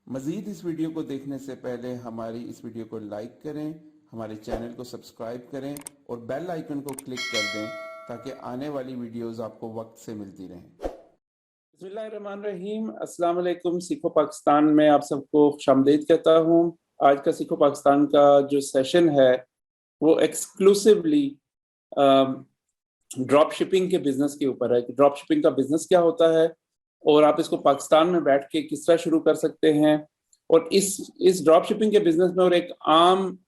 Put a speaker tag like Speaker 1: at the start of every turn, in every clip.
Speaker 1: मज़ीद इस वीडियो को देखने से पहले हमारी इस वीडियो को लाइक करें, हमारे चैनल को सब्सक्राइब करें और बेल आइकन को क्लिक कर दें ताकि आने वाली वीडियोस आपको वक्त से मिलती रहें। बिस्मिल्लाहिर्रहमानिर्रहीम। अस्सलाम वालेकुम। सीखो पाकिस्तान में आप सबको खुशामदीद कहता हूँ। आज का सीखो पाकिस्तान का जो सेशन है वो एक्सक्लूसिवली ड्रॉप शिपिंग के बिजनेस के ऊपर है कि ड्रॉप शिपिंग का बिजनेस क्या होता है और आप इसको पाकिस्तान में बैठ के किस तरह शुरू कर सकते हैं। और इस ड्रॉप शिपिंग के बिजनेस में और एक आम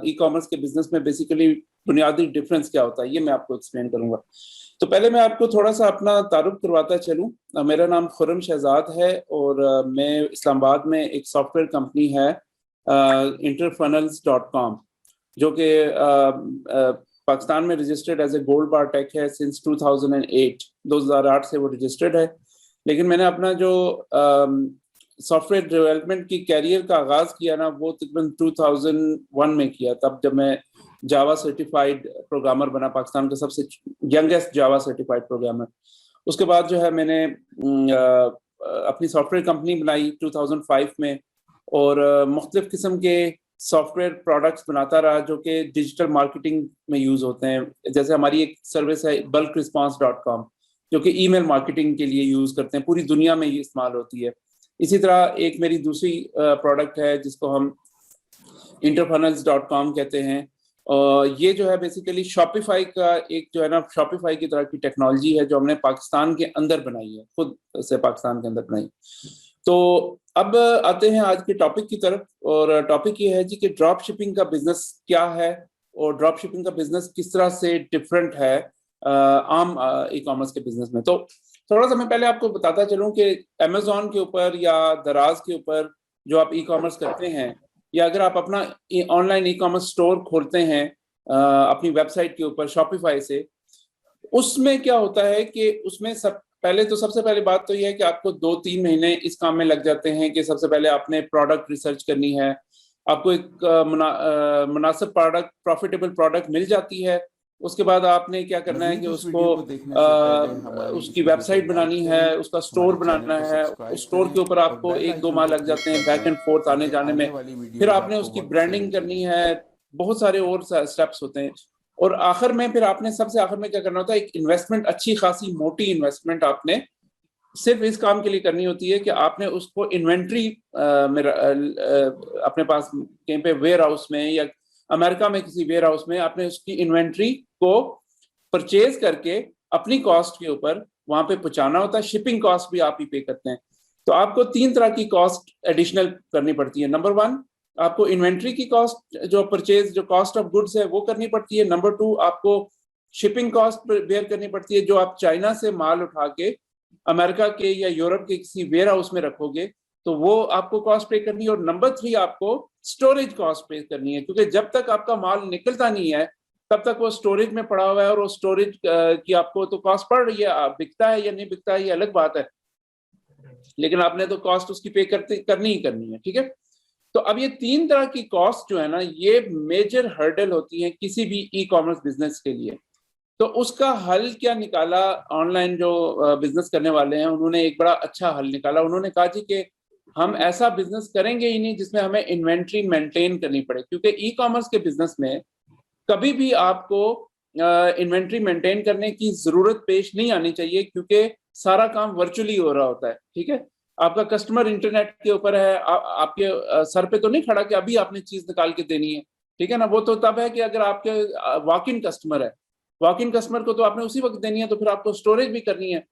Speaker 1: ई कॉमर्स के बिजनेस में बेसिकली बुनियादी डिफरेंस क्या होता है, ये मैं आपको एक्सप्लेन करूंगा। तो पहले मैं आपको थोड़ा सा अपना तारुफ करवाता चलूं। मेरा नाम खुर्रम शहजाद है और मैं इस्लामाबाद में एक सॉफ्टवेयर कंपनी है interfunnels.com, जो कि पाकिस्तान में registered as a gold bar tech है सिंस 2008 से वो रजिस्टर्ड है। लेकिन मैंने अपना जो सॉफ्टवेयर डेवलपमेंट की कैरियर का आगाज किया ना, वो तकरीबन 2001 में किया, तब जब मैं जावा सर्टिफाइड प्रोग्रामर बना, पाकिस्तान का सबसे यंगेस्ट जावा सर्टिफाइड प्रोग्रामर। उसके बाद जो है मैंने अपनी सॉफ्टवेयर कंपनी बनाई 2005 में और मुख्तलिफ किस्म के सॉफ्टवेयर प्रोडक्ट्स बनाता रहा जो कि डिजिटल मार्केटिंग में यूज होते हैं। जैसे हमारी एक सर्विस है bulkresponse.com जो कि ईमेल मार्केटिंग के लिए यूज करते हैं, पूरी दुनिया में ये इस्तेमाल होती है। इसी तरह एक मेरी दूसरी प्रोडक्ट है जिसको हम interfunnels.com कहते हैं। ये जो है बेसिकली शॉपिफाई का एक जो है ना, शॉपिफाई की तरह की टेक्नोलॉजी है जो हमने पाकिस्तान के अंदर बनाई है, खुद से पाकिस्तान के अंदर बनाई। तो अब आते हैं आज के टॉपिक की तरफ, और टॉपिक ये है जी कि ड्रॉप शिपिंग का बिजनेस क्या है और ड्रॉप शिपिंग का बिजनेस किस तरह से डिफरेंट है आम ई कॉमर्स के बिजनेस में। तो थोड़ा सा मैं पहले आपको बताता चलूं कि अमेजोन के ऊपर या दराज के ऊपर जो आप ई कॉमर्स करते हैं, या अगर आप अपना ऑनलाइन ई कॉमर्स स्टोर खोलते हैं अपनी वेबसाइट के ऊपर शॉपिफाई से, उसमें क्या होता है कि उसमें सबसे पहले बात तो यह है कि आपको 2-3 महीने इस काम में लग जाते हैं कि सबसे पहले आपने प्रोडक्ट रिसर्च करनी है, आपको एक मुनासिब प्रोडक्ट, प्रॉफिटेबल प्रोडक्ट मिल जाती है। उसके बाद आपने क्या करना है कि उसको उसकी वेबसाइट बनानी है, उसका स्टोर बनाना है। उस स्टोर के ऊपर आपको 1-2 माह लग जाते हैं बैक एंड फोर्थ आने जाने में। फिर आपने उसकी ब्रांडिंग करनी है, बहुत सारे और स्टेप्स होते हैं। और आखिर में फिर आपने सबसे आखिर में क्या करना होता है, एक इन्वेस्टमेंट, अच्छी खासी मोटी इन्वेस्टमेंट आपने सिर्फ इस काम के लिए करनी होती है कि आपने उसको इन्वेंट्री में अपने पास कहीं पे वेयर हाउस में या अमेरिका में किसी वेयर हाउस में आपने उसकी इन्वेंट्री को परचेज करके अपनी कॉस्ट के ऊपर वहां पे पहुंचाना होता है। शिपिंग कॉस्ट भी आप ही पे करते हैं। तो आपको 3 तरह की कॉस्ट एडिशनल करनी पड़ती है। नंबर 1, आपको इन्वेंट्री की कॉस्ट, जो परचेज, जो कॉस्ट ऑफ गुड्स है वो करनी पड़ती है। नंबर 2, आपको शिपिंग कॉस्ट बेयर करनी पड़ती है, जो आप चाइना से माल उठा के अमेरिका के या यूरोप के किसी वेयर हाउस में रखोगे तो वो आपको कॉस्ट पे करनी है। और नंबर 3, आपको स्टोरेज कॉस्ट पे करनी है, क्योंकि जब तक आपका माल निकलता नहीं है तब तक वो स्टोरेज में पड़ा हुआ है, और वो स्टोरेज की आपको तो कॉस्ट पड़ रही है। बिकता है या नहीं बिकता है ये अलग बात है, लेकिन आपने तो कॉस्ट उसकी पे करनी ही करनी है। ठीक है। तो अब ये 3 तरह की कॉस्ट जो है ना, ये मेजर हर्डल होती है किसी भी ई कॉमर्स बिजनेस के लिए। तो उसका हल क्या निकाला ऑनलाइन जो बिजनेस करने वाले हैं, उन्होंने एक बड़ा अच्छा हल निकाला। उन्होंने कहा जी कि हम ऐसा बिजनेस करेंगे ही नहीं जिसमें हमें इन्वेंट्री मेंटेन करनी पड़े, क्योंकि ई कॉमर्स के बिजनेस में कभी भी आपको इन्वेंट्री मेंटेन करने की जरूरत पेश नहीं आनी चाहिए, क्योंकि सारा काम वर्चुअली हो रहा होता है। ठीक है। आपका कस्टमर इंटरनेट के ऊपर है, आपके सर पे तो नहीं खड़ा कि अभी आपने चीज निकाल के देनी है। ठीक है ना। वो तो तब है कि अगर आपके वॉक इन कस्टमर है, वॉक इन कस्टमर को तो आपने उसी वक्त देनी है, तो फिर आपको स्टोरेज भी करनी है।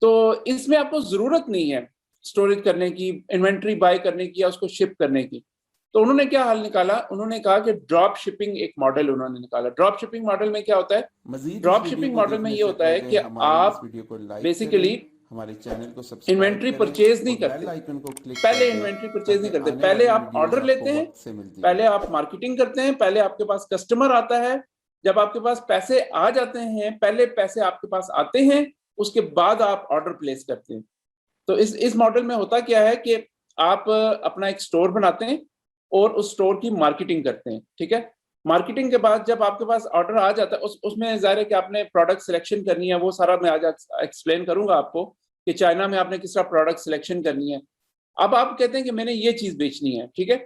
Speaker 1: तो इसमें आपको जरूरत नहीं है स्टोरेज करने की, इन्वेंट्री बाय करने की या उसको शिप करने की। तो उन्होंने क्या हल निकाला, उन्होंने कहा कि ड्रॉप शिपिंग एक मॉडल उन्होंने निकाला। ड्रॉप शिपिंग मॉडल में क्या होता है, ड्रॉप शिपिंग मॉडल में ये होता है कि आप बेसिकली हमारे चैनल को सब्सक्राइब इन्वेंट्री परचेज नहीं करते, पहले इन्वेंट्री परचेज नहीं करते, पहले आप ऑर्डर लेते हैं, पहले आप मार्केटिंग करते हैं, पहले आपके पास कस्टमर आता है, जब आपके पास पैसे आ जाते हैं, पहले पैसे आपके पास आते हैं, उसके बाद आप ऑर्डर प्लेस करते हैं। तो इस मॉडल में होता क्या है कि आप अपना एक स्टोर बनाते हैं और उस स्टोर की मार्केटिंग करते हैं। ठीक है। मार्केटिंग के बाद जब आपके पास ऑर्डर आ जाता है, उसमें जाहिर है कि आपने प्रोडक्ट सिलेक्शन करनी है, वो सारा मैं आज एक्सप्लेन करूंगा आपको कि चाइना में आपने किस तरह प्रोडक्ट सिलेक्शन करनी है। अब आप कहते हैं कि मैंने ये चीज बेचनी है, ठीक है,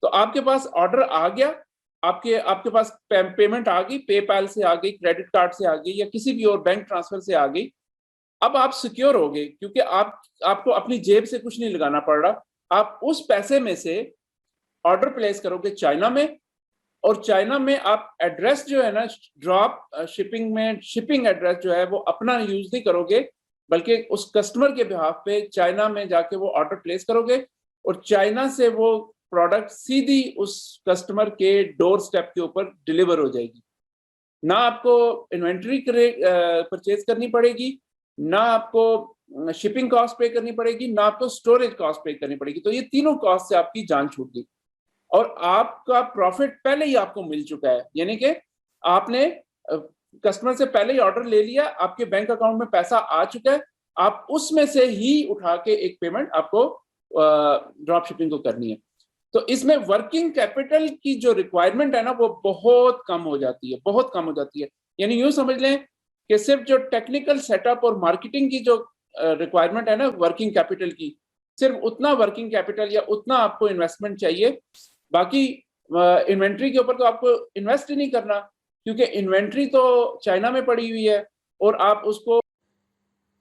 Speaker 1: तो आपके पास ऑर्डर आ गया, आपके आपके पास पेमेंट आ गई, पेपैल से आ गई, क्रेडिट कार्ड से आ गई, या किसी भी और बैंक ट्रांसफर से आ गई। अब आप सिक्योर हो गए, क्योंकि आपको अपनी जेब से कुछ नहीं लगाना पड़ रहा। आप उस पैसे में से ऑर्डर प्लेस करोगे चाइना में, और चाइना में आप एड्रेस जो है ना, ड्रॉप शिपिंग में शिपिंग एड्रेस जो है वो अपना यूज नहीं करोगे, बल्कि उस कस्टमर के बिहाफ पे चाइना में जाके वो ऑर्डर प्लेस करोगे, और चाइना से वो प्रोडक्ट सीधी उस कस्टमर के डोर स्टेप के ऊपर डिलीवर हो जाएगी। ना आपको इन्वेंट्री परचेज करनी पड़ेगी, ना आपको शिपिंग कॉस्ट पे करनी पड़ेगी, ना आपको स्टोरेज कॉस्ट पे करनी पड़ेगी। तो ये तीनों कॉस्ट से आपकी जान छूट गई, और आपका प्रॉफिट पहले ही आपको मिल चुका है। यानी कि आपने कस्टमर से पहले ही ऑर्डर ले लिया, आपके बैंक अकाउंट में पैसा आ चुका है, आप उसमें से ही उठा के एक पेमेंट आपको ड्रॉप शिपिंग को करनी है। तो इसमें वर्किंग कैपिटल की जो रिक्वायरमेंट है ना, वो बहुत कम हो जाती है, बहुत कम हो जाती है। यानी यूं समझ लें कि सिर्फ जो टेक्निकल सेटअप और मार्केटिंग की जो रिक्वायरमेंट है ना वर्किंग कैपिटल की, सिर्फ उतना वर्किंग कैपिटल या उतना आपको इन्वेस्टमेंट चाहिए। बाकी इन्वेंट्री के ऊपर तो आपको इन्वेस्ट ही नहीं करना, क्योंकि इन्वेंट्री तो चाइना में पड़ी हुई है, और आप उसको।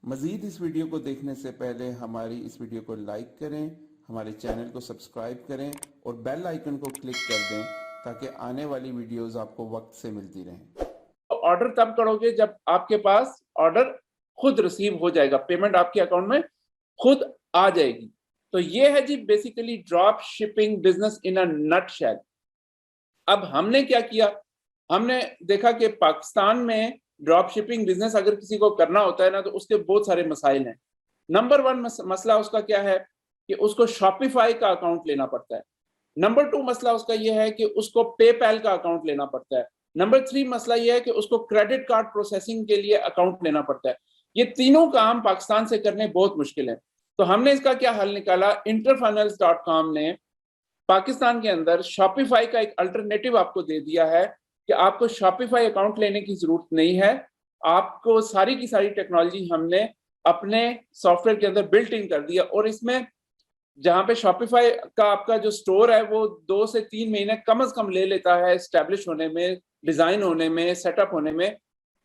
Speaker 2: मज़ीद इस वीडियो को देखने से पहले हमारी इस वीडियो को लाइक करें, हमारे चैनल को सब्सक्राइब करें और बेल आइकन को क्लिक कर दें, ताकि आने वाली वीडियोस आपको वक्त से मिलती रहें।
Speaker 1: ऑर्डर तब करोगे जब आपके पास ऑर्डर खुद रिसीव हो जाएगा, पेमेंट आपके अकाउंट में खुद आ जाएगी। तो ये है जी basically drop shipping business in a nutshell. अब हमने क्या किया, हमने देखा कि पाकिस्तान में ड्रॉप शिपिंग बिजनेस अगर किसी को करना होता है ना, तो उसके बहुत सारे मसाइल हैं। नंबर 1 मसला उसका क्या है कि उसको शॉपिफाई का अकाउंट लेना पड़ता है। नंबर 2 मसला उसका यह है कि उसको पेपैल का अकाउंट लेना पड़ता है। नंबर 3 मसला यह है कि उसको क्रेडिट कार्ड प्रोसेसिंग के लिए अकाउंट लेना पड़ता है। ये तीनों काम पाकिस्तान से करने बहुत मुश्किल है। तो हमने इसका क्या हल निकाला, interfunnels.com ने पाकिस्तान के अंदर शॉपिफाई का एक अल्टरनेटिव आपको दे दिया है कि आपको शॉपिफाई अकाउंट लेने की जरूरत नहीं है। आपको सारी की सारी टेक्नोलॉजी हमने अपने सॉफ्टवेयर के अंदर बिल्ट इन कर दिया, और इसमें जहां पे शॉपिफाई का आपका जो स्टोर है वो 2 से 3 महीने कम से कम ले लेता है एस्टेब्लिश होने में, डिजाइन होने में, सेटअप होने में,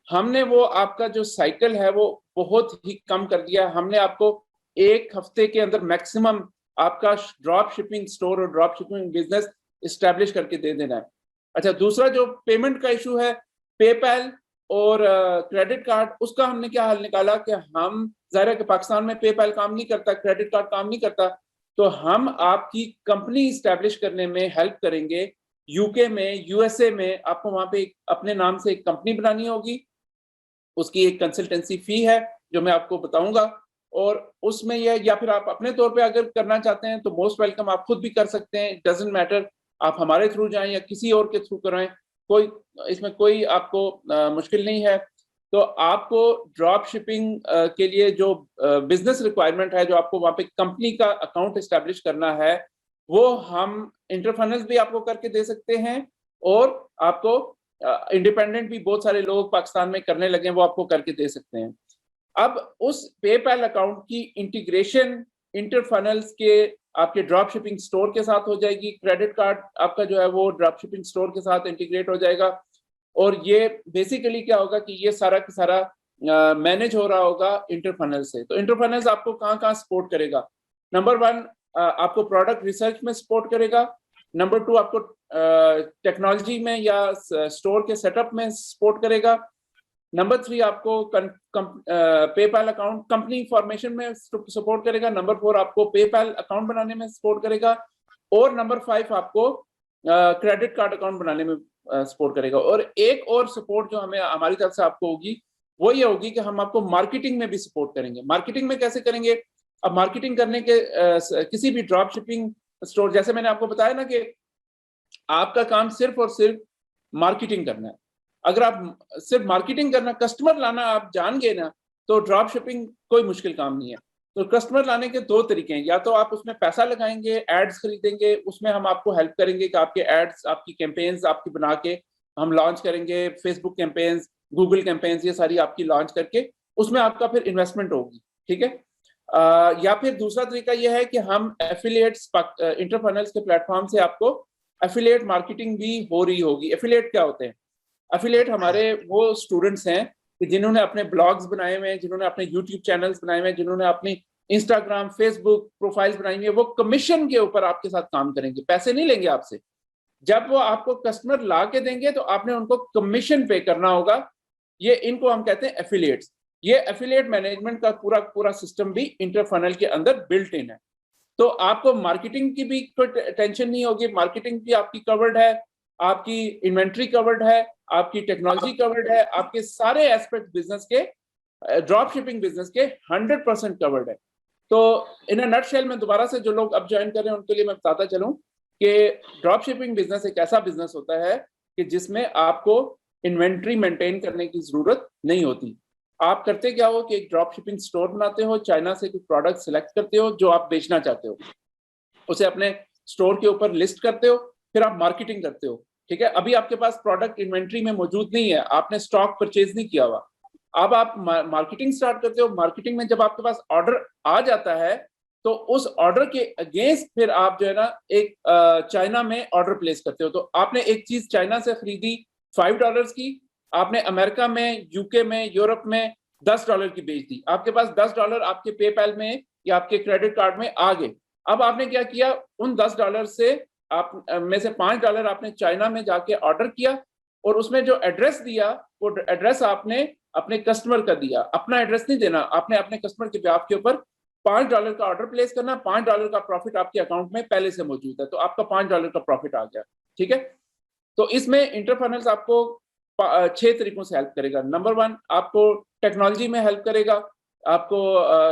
Speaker 1: हमने वो आपका जो साइकिल है वो बहुत ही कम कर दिया। हमने आपको 1 हफ्ते के अंदर मैक्सिमम आपका ड्रॉप शिपिंग स्टोर और ड्रॉप शिपिंग बिजनेस इस्टेब्लिश करके दे देना है। अच्छा, दूसरा जो पेमेंट का इशू है, पेपैल और क्रेडिट कार्ड, उसका हमने क्या हल निकाला कि हम, जाहिर है कि पाकिस्तान में पेपैल काम नहीं करता, क्रेडिट कार्ड काम नहीं करता, तो हम आपकी कंपनी इस्टेब्लिश करने में हेल्प करेंगे। यूके में, यूएसए में आपको वहां पे अपने नाम से एक कंपनी बनानी होगी, उसकी एक कंसल्टेंसी फी है जो मैं आपको बताऊंगा, और उसमें यह, या फिर आप अपने तौर पे अगर करना चाहते हैं तो मोस्ट वेलकम, आप खुद भी कर सकते हैं, डजंट मैटर, आप हमारे थ्रू जाएं या किसी और के थ्रू कराएं, कोई इसमें कोई आपको मुश्किल नहीं है। तो आपको ड्रॉप शिपिंग के लिए जो बिजनेस रिक्वायरमेंट है, जो आपको वहां पे कंपनी का अकाउंट एस्टेब्लिश करना है, वो हम इंटरफनल्स भी आपको करके दे सकते हैं, और आपको इंडिपेंडेंट भी बहुत सारे लोग पाकिस्तान में करने लगे हैं, वो आपको करके दे सकते हैं। अब उस पेपैल अकाउंट की इंटीग्रेशन इंटरफनल्स के आपके ड्रॉप शिपिंग स्टोर के साथ हो जाएगी, क्रेडिट कार्ड आपका जो है वो ड्रॉप शिपिंग स्टोर के साथ इंटीग्रेट हो जाएगा, और ये बेसिकली क्या होगा कि ये सारा का सारा मैनेज हो रहा होगा इंटरफनल से। तो इंटरफनल्स आपको कहाँ कहाँ सपोर्ट करेगा, नंबर 1 आपको प्रोडक्ट रिसर्च में सपोर्ट करेगा, नंबर 2 आपको टेक्नोलॉजी में या स्टोर के सेटअप में सपोर्ट करेगा, नंबर 3 आपको पेपैल अकाउंट कंपनी फॉर्मेशन में सपोर्ट करेगा, नंबर 4 आपको पेपैल अकाउंट बनाने में सपोर्ट करेगा, और नंबर 5 आपको क्रेडिट कार्ड अकाउंट बनाने में सपोर्ट करेगा। और एक और सपोर्ट जो हमें हमारी तरफ से आपको होगी, वो ये होगी कि हम आपको मार्केटिंग में भी सपोर्ट करेंगे। मार्केटिंग में कैसे करेंगे, अब मार्केटिंग करने के किसी भी ड्रॉप शिपिंग स्टोर, जैसे मैंने आपको बताया ना कि आपका काम सिर्फ और सिर्फ मार्केटिंग करना है। अगर आप सिर्फ मार्केटिंग करना, कस्टमर लाना आप जान गए ना, तो ड्रॉप शिपिंग कोई मुश्किल काम नहीं है। तो कस्टमर लाने के 2 तरीके हैं, या तो आप उसमें पैसा लगाएंगे, एड्स खरीदेंगे, उसमें हम आपको हेल्प करेंगे कि आपके एड्स, आपकी कैंपेन्स आपकी बना के हम लॉन्च करेंगे, फेसबुक कैंपेन्स, गूगल कैंपेन्स, ये सारी आपकी लॉन्च करके उसमें आपका फिर इन्वेस्टमेंट होगी, ठीक है। या फिर दूसरा तरीका यह है कि हम एफिलिएट्स इंटरफनल्स के प्लेटफॉर्म से आपको एफिलिएट मार्केटिंग भी हो रही होगी। एफिलिएट क्या होते हैं? एफिलिएट हमारे वो स्टूडेंट्स हैं कि जिन्होंने अपने ब्लॉग्स बनाए हुए हैं, जिन्होंने अपने यूट्यूब चैनल्स बनाए हुए हैं, जिन्होंने अपनी इंस्टाग्राम फेसबुक प्रोफाइल्स बनाई हुई है, वो कमीशन के ऊपर आपके साथ काम करेंगे, पैसे नहीं लेंगे आपसे। जब वो आपको कस्टमर ला के देंगे तो आपने उनको कमीशन पे करना होगा। ये इनको हम कहते हैं एफिलिएट्स। ये एफिलिएट मैनेजमेंट का पूरा पूरा सिस्टम भी इंटरफनल के अंदर बिल्ट इन है। तो आपको मार्केटिंग की भी कोई टेंशन नहीं होगी, मार्केटिंग भी आपकी कवर्ड है, आपकी इन्वेंट्री कवर्ड है, आपकी टेक्नोलॉजी कवर्ड है, आपके सारे एस्पेक्ट बिजनेस के, ड्रॉप शिपिंग बिजनेस के 100% कवर्ड है। तो इन अ नटशेल में दोबारा से जो लोग अब ज्वाइन कर रहे हैं उनके लिए मैं बताता चलूं कि ड्रॉप शिपिंग बिजनेस एक ऐसा बिजनेस होता है कि जिसमें आपको इन्वेंट्री मेंटेन करने की जरूरत नहीं होती। आप करते क्या हो कि एक ड्रॉप शिपिंग स्टोर बनाते हो, चाइना से कुछ प्रोडक्ट सिलेक्ट करते हो जो आप बेचना चाहते हो, उसे अपने स्टोर के ऊपर लिस्ट करते हो, फिर आप मार्केटिंग करते हो। ठीक है, अभी आपके पास प्रोडक्ट इन्वेंट्री में मौजूद नहीं है, आपने स्टॉक परचेज नहीं किया हुआ, अब आप मार्केटिंग स्टार्ट करते हो। मार्केटिंग में जब आपके पास ऑर्डर आ जाता है तो उस ऑर्डर के अगेंस्ट फिर आप जो है ना एक चाइना में ऑर्डर प्लेस करते हो। तो आपने एक चीज चाइना से खरीदी $5 की, आपने अमेरिका में, यूके में, यूरोप में $10 की बेच दी, आपके पास $10 आपके पेपैल में या आपके क्रेडिट कार्ड में आ गए। अब आपने क्या किया, उन $10 से आप में से $5 आपने चाइना में जाके ऑर्डर किया और उसमें जो एड्रेस दिया वो एड्रेस आपने अपने कस्टमर का दिया, अपना एड्रेस नहीं देना, आपने अपने कस्टमर के ब्याह के ऊपर $5 का ऑर्डर प्लेस करना, $5 का प्रॉफिट आपके अकाउंट में पहले से मौजूद है, तो आपका $5 का प्रॉफिट आ गया। ठीक है, तो इसमें इंटरफनल्स आपको 6 तरीकों से हेल्प करेगा। नंबर 1, आपको टेक्नोलॉजी में हेल्प करेगा, आपको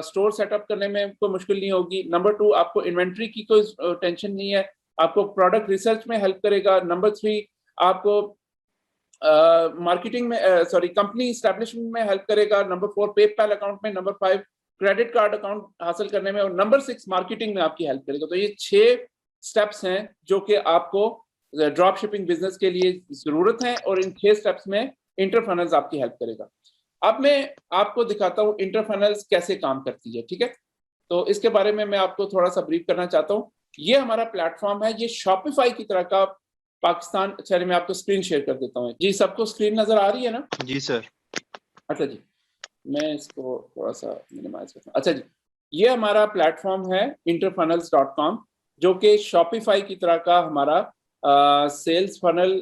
Speaker 1: स्टोर सेटअप करने में कोई मुश्किल नहीं होगी। नंबर 2, आपको इन्वेंट्री की कोई टेंशन नहीं है, आपको प्रोडक्ट रिसर्च में हेल्प करेगा। नंबर 3, आपको मार्केटिंग में कंपनी एस्टैब्लिशमेंट में हेल्प करेगा। नंबर 4, पेपैल अकाउंट में। नंबर 5, क्रेडिट कार्ड अकाउंट हासिल करने में। और नंबर 6, मार्केटिंग में आपकी हेल्प करेगा। तो ये 6 स्टेप्स हैं जो कि आपको ड्रॉप शिपिंग बिजनेस के लिए जरूरत है और इन 6 स्टेप्स में इंटरफनल्स आपकी हेल्प करेगा। अब मैं आपको दिखाता हूँ इंटरफनल्स कैसे काम करती है। ठीक है, तो इसके बारे में मैं आपको थोड़ा सा ब्रीफ करना चाहता हूँ। ये हमारा प्लेटफॉर्म है, ये शॉपिफाई की तरह का पाकिस्तान। चलिए मैं आपको स्क्रीन शेयर कर देता हूँ। जी, सबको स्क्रीन नजर आ रही है ना?
Speaker 3: जी सर।
Speaker 1: अच्छा जी, मैं इसको थोड़ा सा मिनिमाइज करता हूँ। अच्छा जी, ये हमारा प्लेटफॉर्म है interfunnels.com, जो कि शॉपिफाई की तरह का हमारा सेल्स फनल।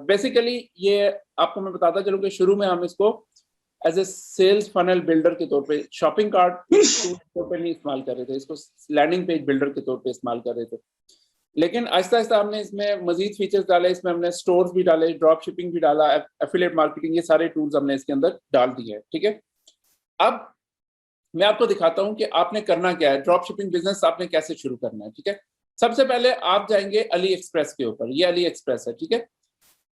Speaker 1: बेसिकली ये आपको मैं बताता चलूँ कि शुरू में हम इसको as a sales funnel builder के तौर पे, शॉपिंग कार्ट के तौर पे नहीं इस्तेमाल कर रहे थे, इसको लैंडिंग पेज बिल्डर के तौर पे इस्तेमाल कर रहे थे। लेकिन आहिस्ता आहिस्ता हमने इसमें मजीद फीचर्स डाले, इसमें हमने स्टोर्स भी डाले, ड्रॉप शिपिंग भी डाला, एफिलिएट मार्केटिंग, ये सारे टूल्स हमने इसके अंदर डाल दिए हैं। ठीक है, अब मैं आपको दिखाता हूं कि आपने करना क्या है, ड्रॉप शिपिंग बिजनेस आपने कैसे शुरू करना है। ठीक है, सबसे पहले आप जाएंगे अली एक्सप्रेस के ऊपर। ये अली एक्सप्रेस है। ठीक है,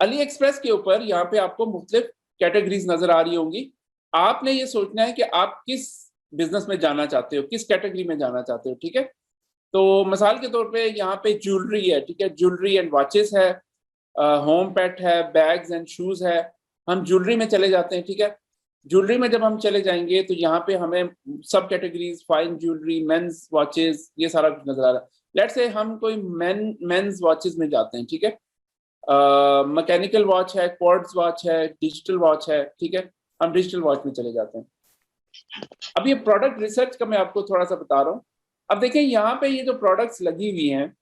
Speaker 1: अली एक्सप्रेस के ऊपर यहाँ पे आपको मुख्तलिफ कैटेगरीज नजर आ रही होंगी। आपने ये सोचना है कि आप किस बिजनेस में जाना चाहते हो, किस कैटेगरी में जाना चाहते हो। ठीक है, तो मिसाल के तौर पे यहाँ पे ज्वेलरी है। ठीक है, ज्वेलरी एंड वॉचेस है, होम पेट है, बैग्स एंड शूज है। हम ज्वेलरी में चले जाते हैं। ठीक है, ज्वेलरी में जब हम चले जाएंगे तो यहाँ पे हमें सब categories, fine jewellery, men's watches, ये सारा कुछ नजर आ रहा है। लेट्स से हम कोई मेंस वॉचेस में जाते हैं। ठीक है, मैकेनिकल वॉच है, क्वार्ट्ज वॉच है, डिजिटल वॉच है। ठीक है, हम डिजिटल वॉच में चले जाते हैं। अब ये प्रोडक्ट रिसर्च का मैं आपको थोड़ा सा बता रहा हूँ। अब देखिए यहाँ पे ये जो प्रोडक्ट्स लगी हुई हैं,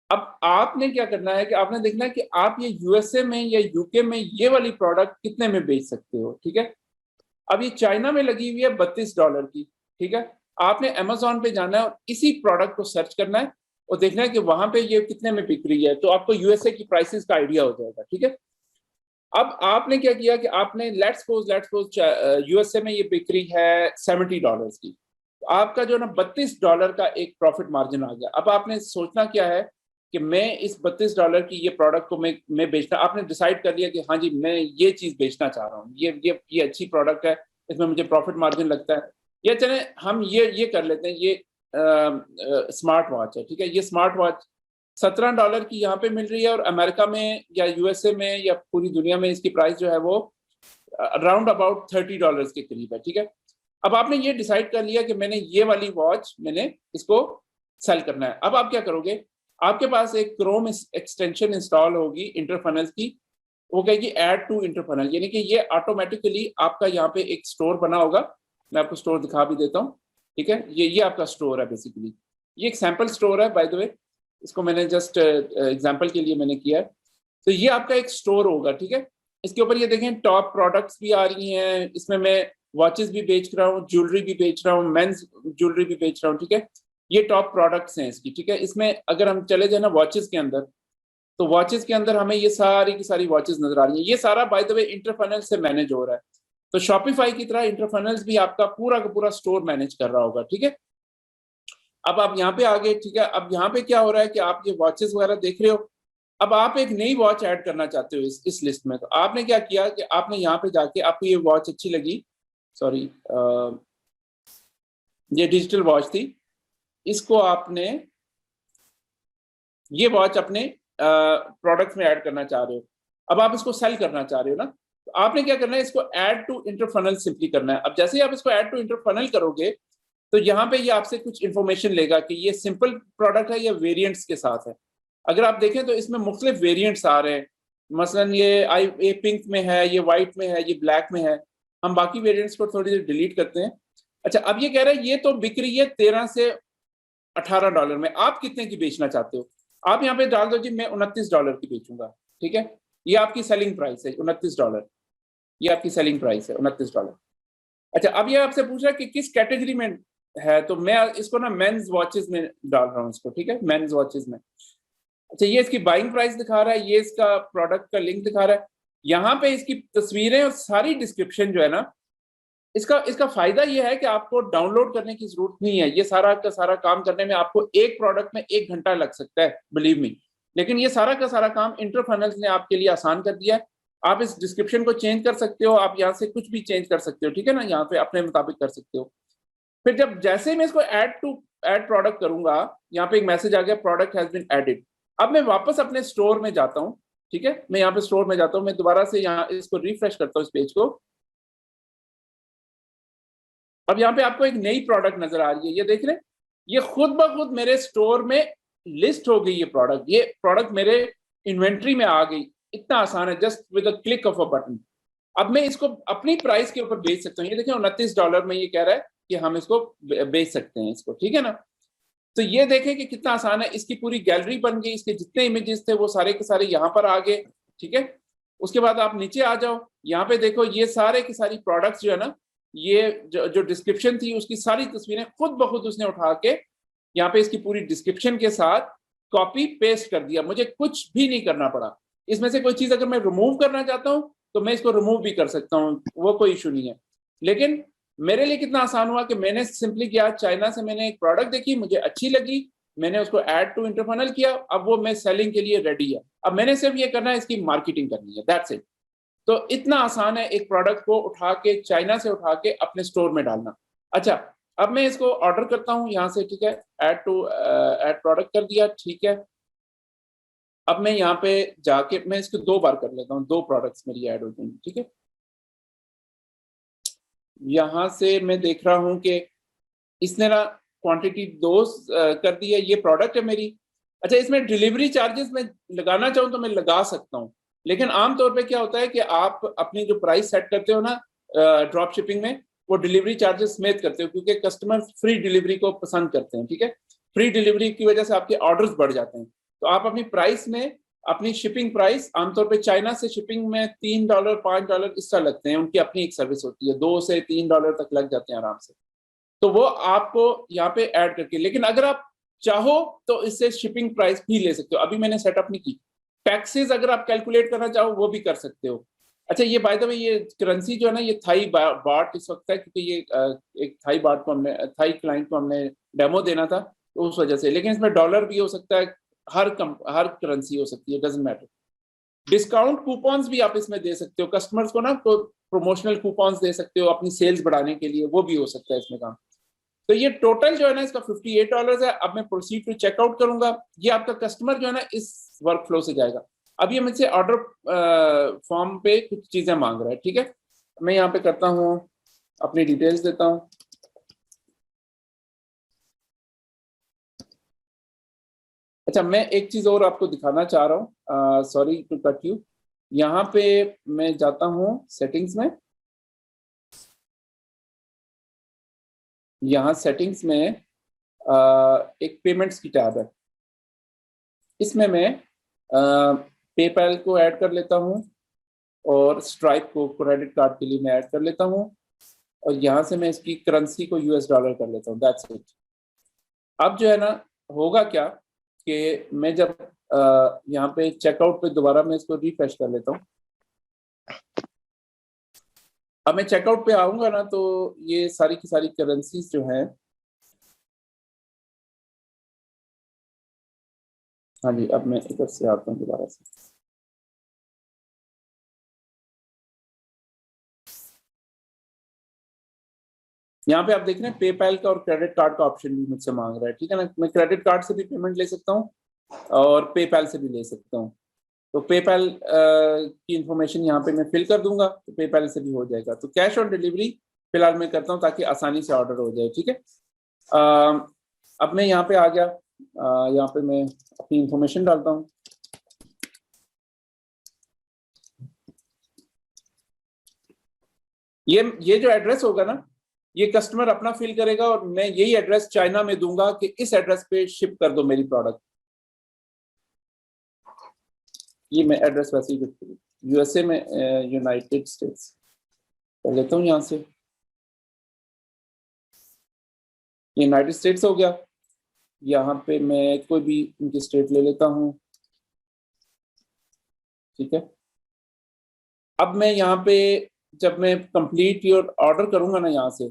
Speaker 1: अब आपने क्या करना है कि आपने देखना है कि आप ये यूएसए में या यूके में ये वाली प्रोडक्ट कितने में बेच सकते हो। ठीक है, अब ये चाइना में लगी हुई है $32 की। ठीक है, आपने अमेजोन पे जाना है और इसी प्रोडक्ट को सर्च करना है और देखना है कि वहां पे ये कितने में बिक रही है, तो आपको यूएसए की प्राइसेस का आइडिया हो जाएगा। ठीक है, अब आपने क्या किया कि आपने लेट्स सपोज यूएसए में ये बिक रही है $70 की, तो आपका जो ना $32 का एक प्रॉफिट मार्जिन आ गया। अब आपने सोचना क्या है कि मैं इस $32 की ये प्रोडक्ट को मैं बेचना, आपने डिसाइड कर लिया कि हाँ जी मैं ये चीज बेचना चाह रहा हूँ, ये अच्छी प्रोडक्ट है, इसमें मुझे प्रॉफिट मार्जिन लगता है। या चले हम ये कर लेते हैं, ये स्मार्ट वॉच है। ठीक है, ये स्मार्ट वॉच $17 की यहाँ पे मिल रही है और अमेरिका में या यूएसए में या पूरी दुनिया में इसकी प्राइस जो है वो अराउंड अबाउट $30 के करीब है। ठीक है, अब आपने ये डिसाइड कर लिया कि मैंने ये वाली वॉच मैंने इसको सेल करना है। अब आप क्या करोगे, आपके पास एक क्रोम एक्सटेंशन इंस्टॉल होगी इंटरफनल की, वो कहेगी ऐड टू इंटरफनल, यानी कि ये ऑटोमेटिकली आपका यहाँ पे एक स्टोर बना होगा। मैं आपको स्टोर दिखा भी देता हूँ, ठीक है। ये आपका स्टोर है बेसिकली, ये एक सैंपल स्टोर है बाय द वे, इसको मैंने जस्ट एग्जांपल के लिए मैंने किया है। तो ये आपका एक स्टोर होगा, ठीक है। इसके ऊपर ये देखें टॉप प्रोडक्ट्स भी आ रही हैं, इसमें मैं वॉचेस भी बेच रहा हूँ, ज्वेलरी भी बेच रहा हूँ, मेंस ज्वेलरी भी बेच रहा हूँ, ठीक है। ये टॉप प्रोडक्ट्स हैं इसकी, ठीक है। इसमें अगर हम चले जाए ना वॉचेस के अंदर, तो वॉचेस के अंदर हमें ये सारी की सारी वॉचेस नजर आ रही हैं। ये सारा बाय द वे इंटरफनल से मैनेज हो रहा है। तो शॉपिफाई की तरह इंटरफनल्स भी आपका पूरा का पूरा स्टोर मैनेज कर रहा होगा, ठीक है। अब आप यहाँ पे आ गए, ठीक है। अब यहाँ पे क्या हो रहा है कि आप ये वॉचेस वगैरह देख रहे हो, अब आप एक नई वॉच ऐड करना चाहते हो इस लिस्ट में। तो आपने क्या किया कि आपने यहाँ पे जाके, आपको ये वॉच अच्छी लगी, सॉरी ये डिजिटल वॉच थी, इसको आपने ये वॉच अपने प्रोडक्ट्स में ऐड करना चाह रहे हो। अब आप इसको सेल करना चाह रहे हो ना, तो आपने क्या करना है, इसको ऐड टू इंटरफनल सिंपली करना है। अब जैसे ही आप इसको ऐड टू इंटरफनल करोगे, तो यहाँ पे ये आपसे कुछ इंफॉर्मेशन लेगा कि ये सिंपल प्रोडक्ट है या वेरिएंट्स के साथ है। अगर आप देखें तो इसमें मुख्तलिफ वेरिएंट्स आ रहे हैं, मसलन ये पिंक में है, ये व्हाइट में है, ये ब्लैक में है। हम बाकी वेरिएंट्स को थोड़ी देर डिलीट करते हैं। अच्छा, अब ये कह रहा है ये तो बिक रही है 13 से 18 डॉलर में, आप कितने की बेचना चाहते हो। आप यहाँ पे डाल दो जी मैं $29 की बेचूंगा, ठीक है। ये आपकी सेलिंग प्राइस है $29, ये आपकी सेलिंग प्राइस है $29। अच्छा, अब ये आपसे पूछ रहा है कि किस कैटेगरी में है, तो मैं इसको ना मेंस वॉचेस में डाल रहा हूँ इसको, ठीक है, मेंस वॉचेस में। अच्छा, ये इसकी बाइंग प्राइस दिखा रहा है, ये इसका प्रोडक्ट का लिंक दिखा रहा है, यहाँ पे इसकी तस्वीरें और सारी डिस्क्रिप्शन जो है ना, इसका फायदा ये है कि आपको डाउनलोड करने की जरूरत नहीं है। ये सारा का सारा काम करने में आपको एक प्रोडक्ट में 1 घंटा लग सकता है, बिलीव मी। लेकिन ये सारा का सारा काम इंटरफनल्स ने आपके लिए आसान कर दिया है। आप इस डिस्क्रिप्शन को चेंज कर सकते हो, आप यहाँ से कुछ भी चेंज कर सकते हो, ठीक है ना, यहाँ पे अपने मुताबिक कर सकते हो। फिर जब जैसे मैं इसको ऐड प्रोडक्ट करूंगा, यहाँ पे एक मैसेज आ गया प्रोडक्ट हैज बीन एडेड। अब मैं वापस अपने स्टोर में जाता हूँ, ठीक है, मैं यहाँ पे स्टोर में जाता हूँ, मैं दोबारा से यहाँ इसको रिफ्रेश करता हूँ इस पेज को। अब यहाँ पे आपको एक नई प्रोडक्ट नजर आ रही है, ये देख रहे हैं, ये खुद ब खुद मेरे स्टोर में लिस्ट हो गई। ये प्रोडक्ट मेरे इन्वेंट्री में आ गई। इतना आसान है, just with a click of a button. अब मैं इसको अपनी प्राइस के ऊपर बेच सकता हूँ। ये देखिए $29 में ये कह रहा है कि हम इसको बेच सकते हैं इसको, ठीक है ना। तो ये देखें कि कितना आसान है। इसकी पूरी गैलरी बन गई, इसके जितने इमेजेस थे वो सारे के सारे यहाँ पर आ गए, ठीक है। उसके बाद आप नीचे आ जाओ, यहाँ पे देखो ये सारे की सारी प्रोडक्ट्स जो है ना, ये जो डिस्क्रिप्शन थी उसकी सारी तस्वीरें खुद ब खुद उसने उठा के यहाँ पे इसकी पूरी डिस्क्रिप्शन के साथ कॉपी पेस्ट कर दिया। मुझे कुछ भी नहीं करना पड़ा। इसमें से कोई चीज अगर मैं रिमूव करना चाहता हूँ तो मैं इसको रिमूव भी कर सकता हूँ, वो कोई इशू नहीं है। लेकिन मेरे लिए कितना आसान हुआ कि मैंने सिंपली किया, चाइना से मैंने एक प्रोडक्ट देखी, मुझे अच्छी लगी, मैंने उसको ऐड टू इंटरफनल किया, अब वो मैं सेलिंग के लिए रेडी है। अब मैंने सिर्फ ये करना है, इसकी मार्केटिंग करनी है, दैट्स इट। तो इतना आसान है एक प्रोडक्ट को उठा के, चाइना से उठा के अपने स्टोर में डालना। अच्छा, अब मैं इसको ऑर्डर करता हूँ यहाँ से, ठीक है, ऐड प्रोडक्ट कर दिया, ठीक है। अब मैं यहाँ पे जाके मैं इसको 2 बार कर लेता हूँ, 2 प्रोडक्ट्स मेरी ऐड हो जाएंगी, ठीक है। यहाँ से मैं देख रहा हूँ कि इसने ना क्वांटिटी 2 कर दी है, ये प्रोडक्ट है मेरी। अच्छा, इसमें डिलीवरी चार्जेस मैं लगाना चाहूँ तो मैं लगा सकता हूँ, लेकिन आमतौर पे क्या होता है कि आप अपनी जो प्राइस सेट करते हो ना ड्रॉप शिपिंग में, वो डिलीवरी चार्जेस समेत करते हो, क्योंकि कस्टमर फ्री डिलीवरी को पसंद करते हैं, ठीक है। फ्री डिलीवरी की वजह से आपके ऑर्डर्स बढ़ जाते हैं। तो आप अपनी प्राइस में, अपनी शिपिंग प्राइस, आमतौर पे चाइना से शिपिंग में $3 $5 इस तरह लगते हैं, उनकी अपनी एक सर्विस होती है, $2 से $3 तक लग जाते हैं आराम से। तो वो आपको यहाँ पे ऐड करके, लेकिन अगर आप चाहो तो इससे शिपिंग प्राइस भी ले सकते हो। अभी मैंने सेटअप नहीं की। टैक्सेस अगर आप कैलकुलेट करना चाहो वो भी कर सकते हो। अच्छा, ये बाय द वे ये करेंसी जो है ना, ये थाई बाट इस वक्त है, क्योंकि ये एक थाई बाट को हमने, थाई क्लाइंट को हमने डेमो देना था, तो उस वजह से। लेकिन इसमें डॉलर भी हो सकता है, हर करेंसी हो सकती है, डजंट मैटर। डिस्काउंट कूपन्स भी आप इसमें दे सकते हो कस्टमर्स को ना, तो प्रोमोशनल कूपन्स दे सकते हो अपनी सेल्स बढ़ाने के लिए, वो भी हो सकता है इसमें काम। तो ये टोटल जो है ना इसका $58 है। अब मैं प्रोसीड टू चेकआउट करूंगा। ये आपका कस्टमर जो है ना इस वर्क फ्लो से जाएगा। अब ये मुझसे ऑर्डर फॉर्म पे कुछ चीजें मांग रहा है, ठीक है। मैं यहाँ पे करता हूँ, अपनी डिटेल्स देता हूँ, अच्छा, मैं एक चीज और आपको दिखाना चाह रहा हूँ, सॉरी टू कट यू। यहाँ पे मैं जाता हूँ सेटिंग्स में। यहाँ सेटिंग्स में एक पेमेंट्स की टैब है, इसमें मैं पेपैल को ऐड कर लेता हूँ और स्ट्राइप को क्रेडिट कार्ड के लिए मैं ऐड कर लेता हूँ, और यहाँ से मैं इसकी करेंसी को यूएस डॉलर कर लेता हूँ। That's it. अब जो है ना, होगा क्या कि मैं जब यहाँ पे चेकआउट पे दोबारा मैं इसको रिफ्रेश कर लेता हूँ। अब मैं चेकआउट पे आऊंगा ना, तो ये सारी की सारी करेंसीज जो हैं, हाँ जी, अब मैं इधर से आता हूँ दोबारा से। यहाँ पे आप देख रहे हैं पेपैल का और क्रेडिट कार्ड का ऑप्शन भी मुझसे मांग रहा है, ठीक है ना। मैं क्रेडिट कार्ड से भी पेमेंट ले सकता हूँ और पेपैल से भी ले सकता हूँ। तो पेपैल की इंफॉर्मेशन यहाँ पे मैं फिल कर दूंगा, तो पेपैल से भी हो जाएगा। तो कैश ऑन डिलीवरी फिलहाल मैं करता हूँ ताकि आसानी से ऑर्डर हो जाए, ठीक है। अब मैं यहाँ पे आ गया, यहाँ पे मैं अपनी इंफॉर्मेशन डालता हूँ। ये जो एड्रेस होगा ना, ये कस्टमर अपना फिल करेगा और मैं यही एड्रेस चाइना में दूंगा कि इस एड्रेस पे शिप कर दो मेरी प्रोडक्ट। ये मैं एड्रेस वैसे ही फिल यूएसए में, यूनाइटेड स्टेट्स कर लेता हूँ यहाँ से। यूनाइटेड स्टेट्स हो गया। यहाँ पे मैं कोई भी उनकी स्टेट ले लेता हूँ, ठीक है। अब मैं यहाँ पे जब मैं कंप्लीट योर ऑर्डर करूंगा ना यहाँ से,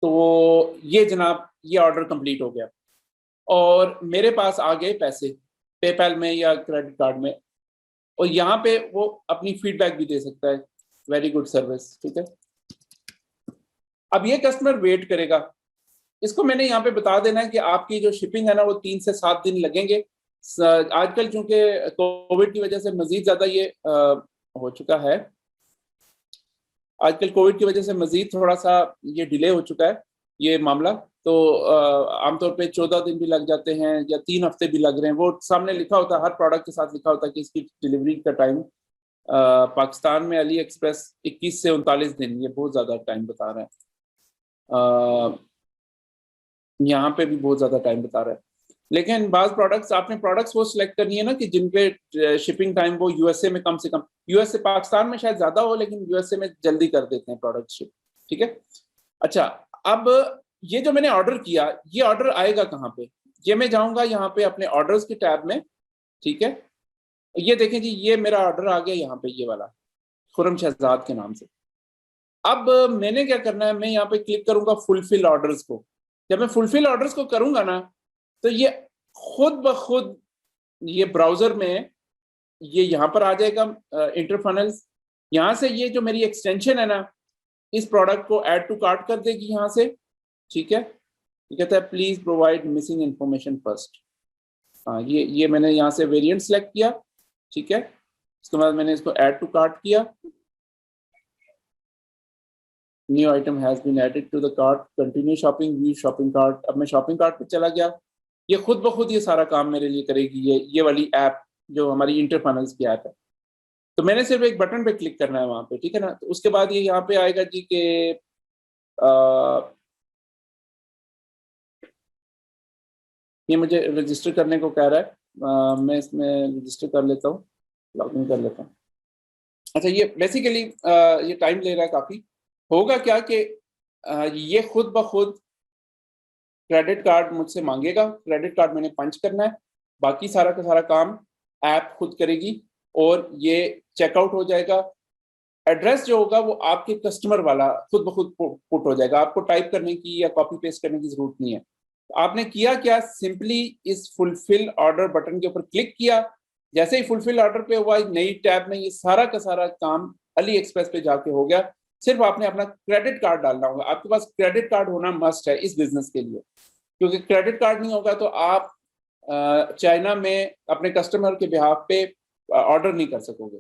Speaker 1: तो ये जनाब, ये ऑर्डर कंप्लीट हो गया और मेरे पास आ गए पैसे पेपैल में या क्रेडिट कार्ड में, और यहाँ पे वो अपनी फीडबैक भी दे सकता है, वेरी गुड सर्विस, ठीक है। अब ये कस्टमर वेट करेगा, इसको मैंने यहाँ पे बता देना है कि आपकी जो शिपिंग है ना, वो 3 से 7 दिन लगेंगे। आजकल चूंकि कोविड की वजह से मजीद ज्यादा ये हो चुका है, आजकल कोविड की वजह से मजीद थोड़ा सा ये डिले हो चुका है ये मामला। तो आमतौर पे 14 दिन भी लग जाते हैं या 3 हफ्ते भी लग रहे हैं। वो सामने लिखा होता है, हर प्रोडक्ट के साथ लिखा होता है कि इसकी डिलीवरी का टाइम पाकिस्तान में अली एक्सप्रेस 21 से 39 दिन, ये बहुत ज्यादा टाइम बता रहा है। यहाँ पे भी बहुत ज्यादा टाइम बता रहा है। लेकिन बाज प्रोडक्ट्स, आपने प्रोडक्ट्स वो सिलेक्ट करनी है ना कि जिन पे शिपिंग टाइम वो यूएसए में कम से कम, यूएसए पाकिस्तान में शायद ज्यादा हो लेकिन यूएसए में जल्दी कर देते हैं प्रोडक्ट शिप, ठीक है। अच्छा, अब ये जो मैंने ऑर्डर किया, ये ऑर्डर आएगा कहाँ पे? ये मैं जाऊंगा यहाँ पे अपने ऑर्डर्स की टैब में, ठीक है। ये देखें जी, ये मेरा ऑर्डर आ गया यहाँ पे, ये वाला खुरम शहजाद के नाम से। अब मैंने क्या करना है, मैं यहाँ पे क्लिक करूंगा फुलफिल ऑर्डर्स को। जब मैं फुलफिल ऑर्डर्स को करूंगा ना, तो ये खुद ब खुद ये ब्राउजर में ये यहाँ पर आ जाएगा इंटरफनल्स। यहाँ से ये जो मेरी एक्सटेंशन है ना, इस प्रोडक्ट को ऐड टू कार्ट कर देगी यहाँ से, ठीक है। ये कहता है please provide missing information first. हाँ, ये मैंने यहाँ से वेरिएंट सेलेक्ट किया, ठीक है। उसके बाद मैंने इसको ऐड टू कार्ट किया। New item has been added to the cart, continue shopping, view shopping cart. अब मैं शॉपिंग कार्ट पे चला गया। ये खुद ब खुद ये सारा काम मेरे लिए करेगी, ये वाली ऐप जो हमारी इंटरफनल्स की ऐप है। तो मैंने सिर्फ एक बटन पे क्लिक करना है वहां पे, ठीक है ना। तो उसके बाद ये यहाँ पे आएगा जी के ये मुझे रजिस्टर करने को कह रहा है। मैं इसमें रजिस्टर कर लेता हूँ, लॉग इन कर लेता हूँ। अच्छा, ये बेसिकली ये टाइम ले रहा है काफी। होगा क्या कि ये खुद ब खुद क्रेडिट कार्ड मुझसे मांगेगा, क्रेडिट कार्ड मैंने पंच करना है, बाकी सारा का सारा काम ऐप खुद करेगी और ये चेकआउट हो जाएगा। एड्रेस जो होगा वो आपके कस्टमर वाला खुद ब खुद पुट हो जाएगा, आपको टाइप करने की या कॉपी पेस्ट करने की जरूरत नहीं है। तो आपने किया क्या, सिंपली इस फुलफिल ऑर्डर बटन के ऊपर क्लिक किया। जैसे ही फुलफिल ऑर्डर पे हुआ, नई टैब में ये सारा का सारा काम अली एक्सप्रेस पे जाके हो गया। सिर्फ आपने अपना क्रेडिट कार्ड डालना होगा। आपके पास क्रेडिट कार्ड होना मस्ट है इस बिजनेस के लिए, क्योंकि क्रेडिट कार्ड नहीं होगा तो आप चाइना में अपने कस्टमर के बिहाफ पे ऑर्डर नहीं कर सकोगे।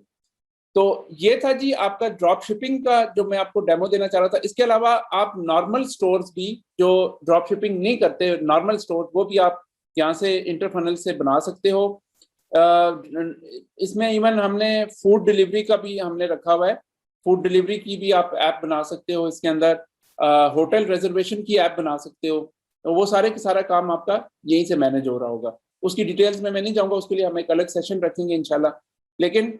Speaker 1: तो ये था जी आपका ड्रॉप शिपिंग का जो मैं आपको डेमो देना चाह रहा था। इसके अलावा आप नॉर्मल स्टोर्स भी जो ड्रॉप शिपिंग नहीं करते, नॉर्मल स्टोर, वो भी आप यहाँ से इंटर फनल से बना सकते हो। इसमें इवन हमने फूड डिलीवरी का भी हमने रखा हुआ है, फूड डिलीवरी की भी आप ऐप बना सकते हो इसके अंदर, होटल रिजर्वेशन की ऐप बना सकते हो। तो वो सारे का सारा काम आपका यहीं से मैनेज हो रहा होगा। उसकी डिटेल्स में मैं नहीं जाऊंगा, उसके लिए हम एक अलग सेशन रखेंगे इंशाल्लाह। लेकिन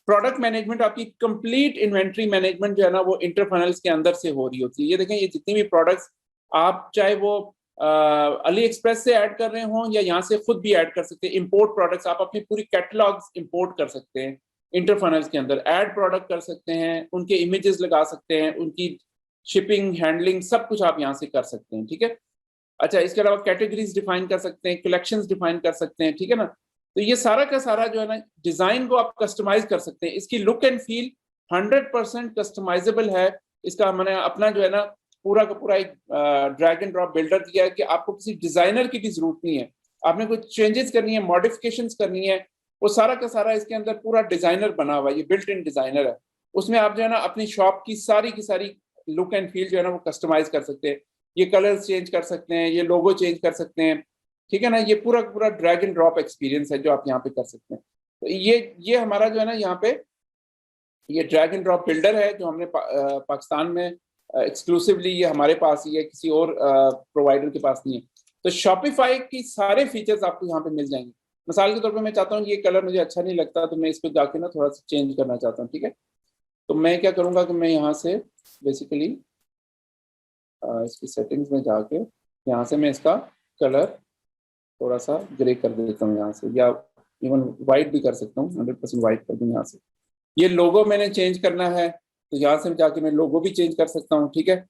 Speaker 1: प्रोडक्ट मैनेजमेंट, आपकी कंप्लीट इन्वेंट्री मैनेजमेंट जो है ना वो इंटर फनल्स के अंदर से हो रही होती है। ये देखें, ये जितनी भी प्रोडक्ट्स आप चाहे वो अली एक्सप्रेस से ऐड कर रहे हो या यहाँ से खुद भी ऐड कर सकते हैं। इंपोर्ट प्रोडक्ट्स आप अपनी पूरी कैटलॉग्स इंपोर्ट कर सकते हैं इंटर फनल्स के अंदर, ऐड प्रोडक्ट कर सकते हैं, उनके इमेजेस लगा सकते हैं, उनकी शिपिंग हैंडलिंग सब कुछ आप यहाँ से कर सकते हैं। ठीक है, अच्छा, इसके अलावा कैटेगरीज डिफाइन कर सकते हैं, कलेक्शंस डिफाइन कर सकते हैं। ठीक है ना, तो ये सारा का सारा जो है ना डिजाइन को आप कस्टमाइज कर सकते हैं। इसकी लुक एंड फील 100% कस्टमाइजेबल है। इसका मैंने अपना जो है ना पूरा का पूरा एक ड्रैग एंड ड्रॉप बिल्डर दिया है कि आपको किसी डिजाइनर की भी जरूरत नहीं है। आपने कुछ चेंजेस करनी है, मॉडिफिकेशंस करनी है, वो सारा का सारा इसके अंदर पूरा डिजाइनर बना हुआ है, ये बिल्ट इन डिजाइनर है। उसमें आप जो है ना अपनी शॉप की सारी लुक एंड फील जो है ना वो कस्टमाइज कर सकते हैं। ये कलर्स चेंज कर सकते हैं, ये लोगो चेंज कर सकते हैं। ठीक है ना, ये पूरा पूरा ड्रैग एंड ड्रॉप एक्सपीरियंस है जो आप यहाँ पे कर सकते हैं। तो ये हमारा जो है ना यहाँ पे ये ड्रैग एंड ड्रॉप बिल्डर है जो हमने पाकिस्तान में एक्सक्लूसिवली ये हमारे पास ही है, किसी और प्रोवाइडर के पास नहीं है। तो शॉपिफाई की सारे फीचर्स आपको यहाँ पे मिल जाएंगे। मिसाल के तौर पे मैं चाहता हूँ ये कलर मुझे अच्छा नहीं लगता, तो मैं इस पर जाके ना थोड़ा सा चेंज करना चाहता हूँ। ठीक है, तो मैं क्या करूँगा कि मैं यहाँ से बेसिकली इसकी सेटिंग्स में जाके यहाँ से मैं इसका कलर थोड़ा सा ग्रे कर देता हूँ यहाँ से, या इवन वाइट भी कर सकता हूँ, 100% वाइट कर दूँ यहाँ से। ये लोगो मैंने चेंज करना है तो यहाँ से जाके मैं लोगो भी चेंज कर सकता हूँ। ठीक है,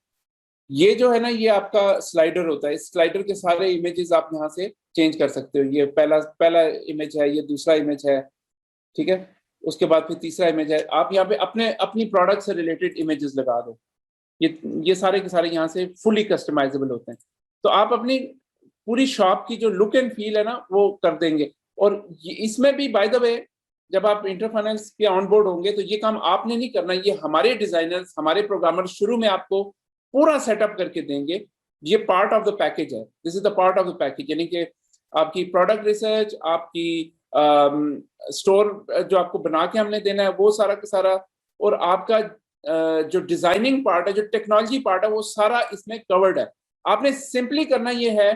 Speaker 1: ये जो है ना ये आपका स्लाइडर होता है, इस स्लाइडर के सारे इमेजेस आप यहाँ से चेंज कर सकते हो। ये पहला इमेज है, ये दूसरा इमेज है। ठीक है, उसके बाद फिर तीसरा इमेज है। आप यहाँ पे अपनी प्रोडक्ट से रिलेटेड इमेजेस लगा दो। ये सारे के सारे यहाँ से फुली कस्टमाइजेबल होते हैं। तो आप अपनी पूरी शॉप की जो लुक एंड फील है ना वो कर देंगे। और इसमें भी बाय द वे जब आप इंटर फाइनेंस के ऑन बोर्ड होंगे तो ये काम आपने नहीं करना, ये हमारे डिजाइनर्स, हमारे प्रोग्रामर शुरू में आपको पूरा सेटअप करके देंगे। ये पार्ट ऑफ द पैकेज है, this is the part of the package. यानी कि आपकी प्रोडक्ट रिसर्च, आपकी स्टोर जो आपको बना के हमने देना है वो सारा का सारा, और आपका जो डिजाइनिंग पार्ट है, जो टेक्नोलॉजी पार्ट है, वो सारा इसमें कवर्ड है। आपने सिंपली करना ये है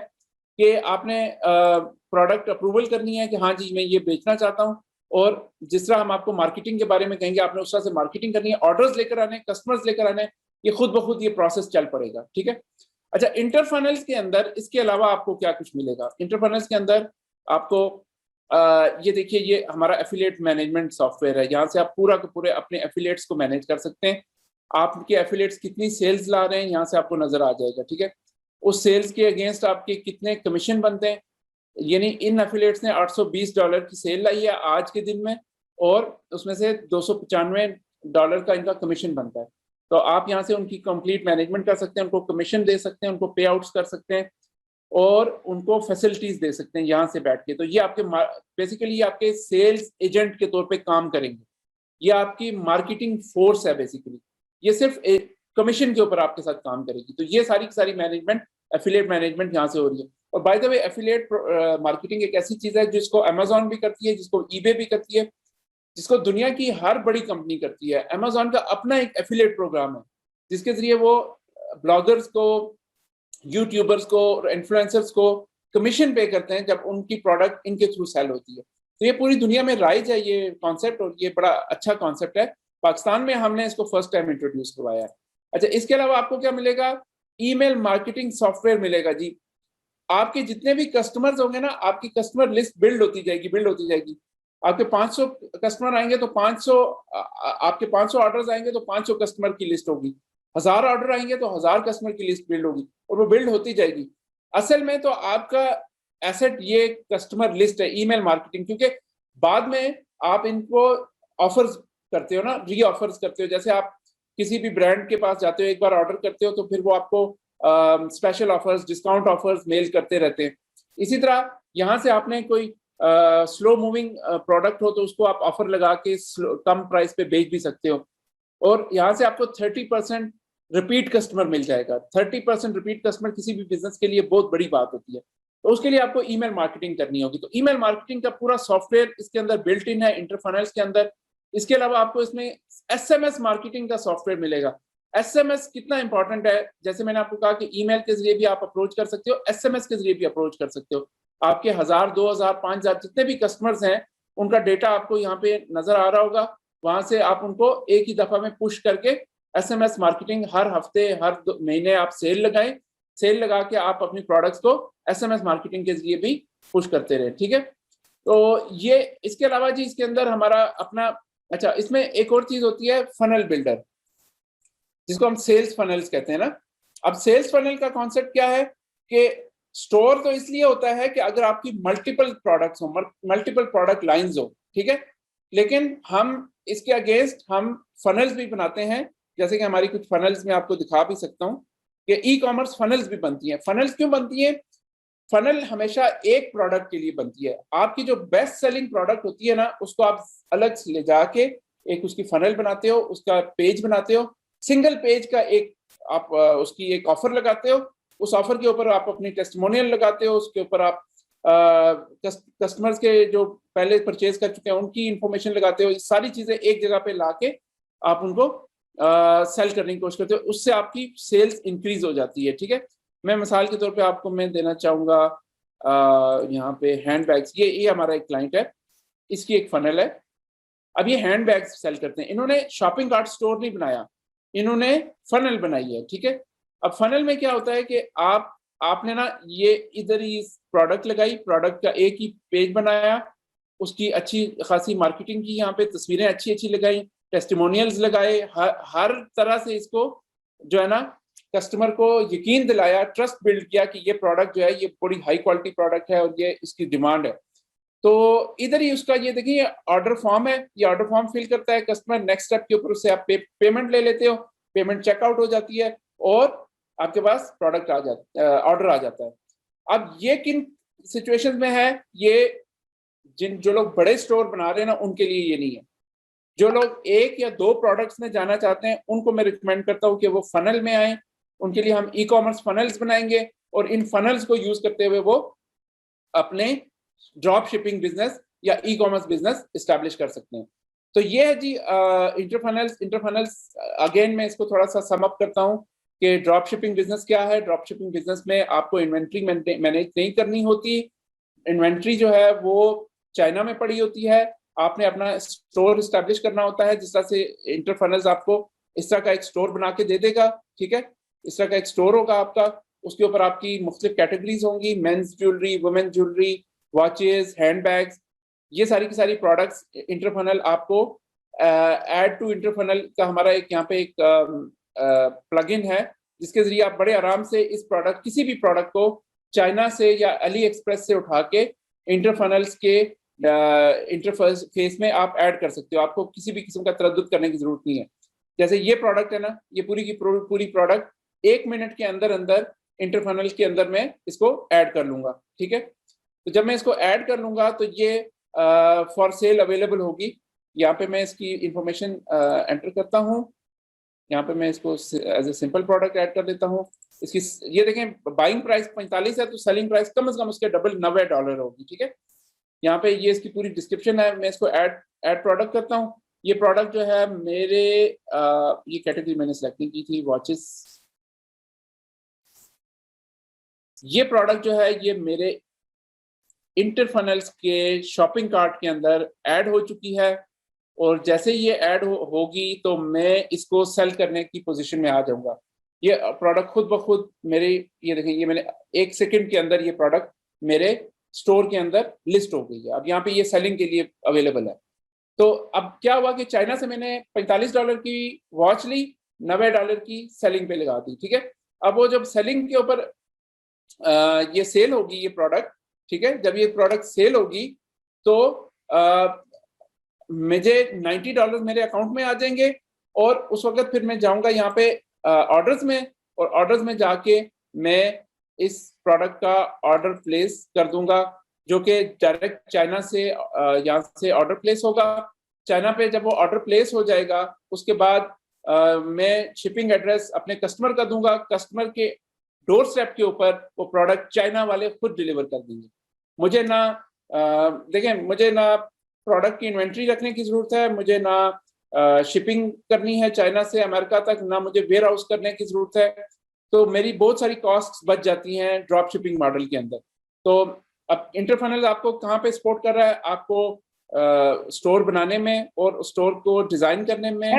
Speaker 1: कि आपने प्रोडक्ट अप्रूवल करनी है कि हाँ जी मैं ये बेचना चाहता हूँ, और जिस तरह हम आपको मार्केटिंग के बारे में कहेंगे आपने उस तरह से मार्केटिंग करनी है, ऑर्डर्स लेकर आने, कस्टमर्स लेकर आने, ये खुद ब खुद ये प्रोसेस चल पड़ेगा। ठीक है, अच्छा, इंटर फनल्स के अंदर इसके अलावा आपको क्या कुछ मिलेगा? इंटर फनल्स के अंदर आपको ये देखिए, ये हमारा एफिलिएट मैनेजमेंट सॉफ्टवेयर है। यहाँ से आप पूरा के पूरे अपने एफिलिएट्स को मैनेज कर सकते हैं। आपके एफिलिएट्स कितनी सेल्स ला रहे हैं यहाँ से आपको नजर आ जाएगा। ठीक है, उस सेल्स के अगेंस्ट आपके कितने कमीशन बनते हैं। यानी इन एफिलिएट्स ने $820 की सेल लाई है आज के दिन में, और उसमें से $295 का इनका कमीशन बनता है। तो आप यहाँ से उनकी कंप्लीट मैनेजमेंट कर सकते हैं, उनको कमीशन दे सकते हैं, उनको पे आउट्स कर सकते हैं, और उनको फैसिलिटीज दे सकते हैं यहाँ से बैठ के। तो ये आपके बेसिकली आपके सेल्स एजेंट के तौर पे काम करेंगे। ये आपकी मार्केटिंग फोर्स है बेसिकली, ये सिर्फ कमीशन के ऊपर आपके साथ काम करेगी। तो ये सारी की सारी मैनेजमेंट, एफिलिएट मैनेजमेंट यहाँ से हो रही है। और by the way affiliate marketing एक ऐसी चीज है जिसको अमेजोन भी करती है, जिसको ईबे भी करती है, जिसको दुनिया की हर बड़ी कंपनी करती है। अमेजोन का अपना एक एफिलिएट प्रोग्राम है जिसके जरिए वो ब्लॉगर्स को, यूट्यूबर्स को और इन्फ्लुएंसर्स को कमीशन पे करते हैं जब उनकी प्रोडक्ट इनके थ्रू सेल होती है। तो ये पूरी दुनिया में राइज है ये कॉन्सेप्ट, और ये बड़ा अच्छा कॉन्सेप्ट है। पाकिस्तान में हमने इसको फर्स्ट टाइम इंट्रोड्यूस करवाया है। अच्छा, इसके अलावा आपको क्या मिलेगा? ईमेल मार्केटिंग सॉफ्टवेयर मिलेगा जी। आपके जितने भी कस्टमर्स होंगे ना, आपकी कस्टमर लिस्ट बिल्ड होती जाएगी। आपके 500 कस्टमर आएंगे तो 500 आपके 500 ऑर्डर्स आएंगे तो 500 कस्टमर की लिस्ट होगी। 1000 ऑर्डर आएंगे तो 1000 कस्टमर की लिस्ट बिल्ड होगी, और वो बिल्ड होती जाएगी। असल में तो आपका एसेट ये कस्टमर लिस्ट है, ईमेल मार्केटिंग, क्योंकि बाद में आप इनको ऑफर्स करते हो ना, री ऑफर्स करते हो। जैसे आप किसी भी ब्रांड के पास जाते हो, एक बार ऑर्डर करते हो तो फिर वो आपको special offers, discount offers mail करते रहते हैं। इसी तरह यहाँ से आपने कोई स्लो मूविंग प्रोडक्ट हो तो उसको आप ऑफर लगा के कम प्राइस पे बेच भी सकते हो। और यहाँ से आपको 30% रिपीट कस्टमर मिल जाएगा। 30% रिपीट कस्टमर किसी भी बिजनेस के लिए बहुत बड़ी बात होती है। तो उसके लिए आपको ईमेल मार्केटिंग करनी होगी। तो ईमेल मार्केटिंग का पूरा सॉफ्टवेयर इसके अंदर बिल्ट इन है इंटरफनल्स के अंदर। इसके अलावा आपको इसमें एसएमएस मार्केटिंग का सॉफ्टवेयर मिलेगा। एसएमएस कितना इंपॉर्टेंट है, जैसे मैंने आपको कहा कि ईमेल के जरिए भी आप अप्रोच कर सकते हो, एसएमएस के जरिए भी अप्रोच कर सकते हो। आपके 1000, 2000, 5000 जितने भी कस्टमर्स हैं उनका डेटा आपको यहाँ पे नजर आ रहा होगा। वहां से आप उनको एक ही दफा में पुश करके एसएमएस मार्केटिंग हर हफ्ते, हर महीने आप सेल लगाएं। सेल लगा के आप अपनी प्रोडक्ट्स को एसएमएस मार्केटिंग के जरिए भी पुश करते रहे। ठीक है, तो ये इसके अलावा जी इसके अंदर हमारा अपना, अच्छा इसमें एक और चीज होती है फनल बिल्डर, जिसको हम सेल्स फनल्स कहते हैं ना। अब सेल्स फनल का कॉन्सेप्ट क्या है कि स्टोर तो इसलिए होता है कि अगर आपकी मल्टीपल प्रोडक्ट्स हो, मल्टीपल प्रोडक्ट लाइंस हो, ठीक है, लेकिन हम इसके अगेंस्ट हम फनल्स भी बनाते हैं। जैसे कि हमारी कुछ फनल्स में आपको दिखा भी सकता हूँ कि ई कॉमर्स फनल्स भी बनती हैं। फनल्स क्यों बनती हैं? फनल हमेशा एक प्रोडक्ट के लिए बनती है। आपकी जो बेस्ट सेलिंग प्रोडक्ट होती है ना, उसको आप अलग से ले जाके एक उसकी फनल बनाते हो, उसका पेज बनाते हो, सिंगल पेज का एक आप उसकी एक ऑफर लगाते हो, उस ऑफर के ऊपर आप अपनी टेस्टिमोनियल लगाते हो, उसके ऊपर आप कस्टमर्स के जो पहले परचेज कर चुके हैं उनकी इंफॉर्मेशन लगाते हो। ये सारी चीजें एक जगह पे लाके आप उनको सेल करने की कोशिश करते हो, उससे आपकी सेल्स इंक्रीज हो जाती है। ठीक है, मैं मिसाल के तौर पे आपको मैं देना चाहूंगा यहाँ पे हैंड बैग्स, ये हमारा एक क्लाइंट है, इसकी एक फनल है। अब ये हैंड बैग्स सेल करते हैं। इन्होंने शॉपिंग कार्ट स्टोर नहीं बनाया, इन्होंने फनल बनाई है। ठीक है, अब फनल में क्या होता है कि आपने ना ये इधर ही प्रोडक्ट लगाई, प्रोडक्ट का एक ही पेज बनाया, उसकी अच्छी खासी मार्केटिंग की, यहाँ पे तस्वीरें अच्छी अच्छी लगाई, टेस्टिमोनियल्स लगाए, हर तरह से इसको जो है ना कस्टमर को यकीन दिलाया, ट्रस्ट बिल्ड किया कि ये प्रोडक्ट जो है ये बड़ी हाई क्वालिटी प्रोडक्ट है और ये इसकी डिमांड है। तो इधर ही उसका ये देखिए ऑर्डर फॉर्म है, ये ऑर्डर फॉर्म फिल करता है कस्टमर, नेक्स्ट स्टेप के ऊपर उससे आप पेमेंट ले लेते हो, पेमेंट चेकआउट हो जाती है और आपके पास प्रोडक्ट आ जाता, ऑर्डर आ जाता है। अब ये किन सिचुएशन में है, ये जो लोग बड़े स्टोर बना रहे हैं ना उनके लिए ये नहीं है। जो लोग एक या दो प्रोडक्ट्स में जाना चाहते हैं उनको मैं रिकमेंड करता हूँ कि वो फनल में आए। उनके लिए हम ई कॉमर्स फनल्स बनाएंगे और इन फनल्स को यूज करते हुए वो अपने ड्रॉप शिपिंग बिजनेस या ई कॉमर्स बिजनेस इस्टेब्लिश कर सकते हैं। तो ये है जी इंटरफनल्स। अगेन मैं इसको थोड़ा सा सम अप करता हूँ कि ड्रॉप शिपिंग बिजनेस क्या है। ड्रॉप शिपिंग बिजनेस में आपको इन्वेंट्री मैनेज नहीं करनी होती। इन्वेंट्री जो है वो चाइना में पड़ी होती है, आपने अपना स्टोर इस्टेब्लिश करना होता है। जिस तरह से इंटरफनल्स आपको इस तरह का एक स्टोर बना के दे देगा, ठीक है, इस तरह का एक स्टोर होगा आपका, उसके ऊपर आपकी मुख्तलिफ कैटेगरीज होंगी, men's jewellery, women jewellery, watches, handbags, ये सारी की सारी प्रोडक्ट्स इंटरफनल आपको ऐड टू इंटरफनल का हमारा एक यहाँ पे एक प्लगइन है जिसके जरिए आप बड़े आराम से इस प्रोडक्ट, किसी भी प्रोडक्ट को चाइना से या अली एक्सप्रेस से उठा के इंटरफनल्स के इंटरफेस में आप ऐड कर सकते हो। आपको किसी भी किस्म का तरद्दुद करने की जरूरत नहीं है। जैसे ये प्रोडक्ट है ना, ये पूरी की पूरी प्रोडक्ट 1 मिनट के अंदर अंदर इंटरफनल के अंदर मैं इसको ऐड कर लूंगा। ठीक है, तो जब मैं इसको ऐड कर लूंगा तो ये फॉर सेल अवेलेबल होगी। यहाँ पे मैं इसकी इंफॉर्मेशन एंटर करता हूँ। यहाँ पे मैं इसको as a simple product add कर देता हूँ। इसकी ये देखें बाइंग प्राइस 45 है तो सेलिंग प्राइस कम से कम उसके डबल $90 होगी। ठीक है, यहाँ पे ये इसकी पूरी डिस्क्रिप्शन है। मैं इसको ऐड प्रोडक्ट करता हूँ। ये प्रोडक्ट जो है मेरे ये कैटेगरी मैंने सेलेक्ट नहीं की थी, वॉचेस। ये प्रोडक्ट जो है ये मेरे इंटरफनल्स के शॉपिंग कार्ट के अंदर ऐड हो चुकी है और जैसे ये ऐड होगी तो मैं इसको सेल करने की पोजीशन में आ जाऊंगा। ये प्रोडक्ट खुद ब खुद मेरे, ये देखें, ये मैंने 1 सेकंड के अंदर ये प्रोडक्ट मेरे स्टोर के अंदर लिस्ट हो गई है। अब यहाँ पे ये सेलिंग के लिए अवेलेबल है। तो अब क्या हुआ कि चाइना से मैंने $45 की वॉच ली, $90 की सेलिंग पे लगा दी। ठीक है, अब वो जब सेलिंग के ऊपर ये सेल होगी ये प्रोडक्ट, ठीक है, जब ये प्रोडक्ट सेल होगी तो मुझे $90 मेरे अकाउंट में आ जाएंगे और उस वक्त फिर मैं जाऊंगा यहाँ पे ऑर्डर्स में, और ऑर्डर्स में जाके मैं इस प्रोडक्ट का ऑर्डर प्लेस कर दूंगा जो कि डायरेक्ट चाइना से यहाँ से ऑर्डर प्लेस होगा। चाइना पे जब वो ऑर्डर प्लेस हो जाएगा उसके बाद मैं शिपिंग एड्रेस अपने कस्टमर का दूंगा। कस्टमर के डोर स्टेप के ऊपर वो प्रोडक्ट चाइना वाले खुद डिलीवर कर देंगे। मुझे ना देखें, मुझे ना प्रोडक्ट की इन्वेंट्री रखने की जरूरत है, मुझे ना शिपिंग करनी है चाइना से अमेरिका तक, ना मुझे वेयर हाउस करने की जरूरत है। तो मेरी बहुत सारी कॉस्ट्स बच जाती हैं ड्रॉप शिपिंग मॉडल के अंदर। तो अब इंटरफनल आपको कहाँ पे सपोर्ट कर रहा है? आपको स्टोर बनाने में और स्टोर को डिजाइन करने में,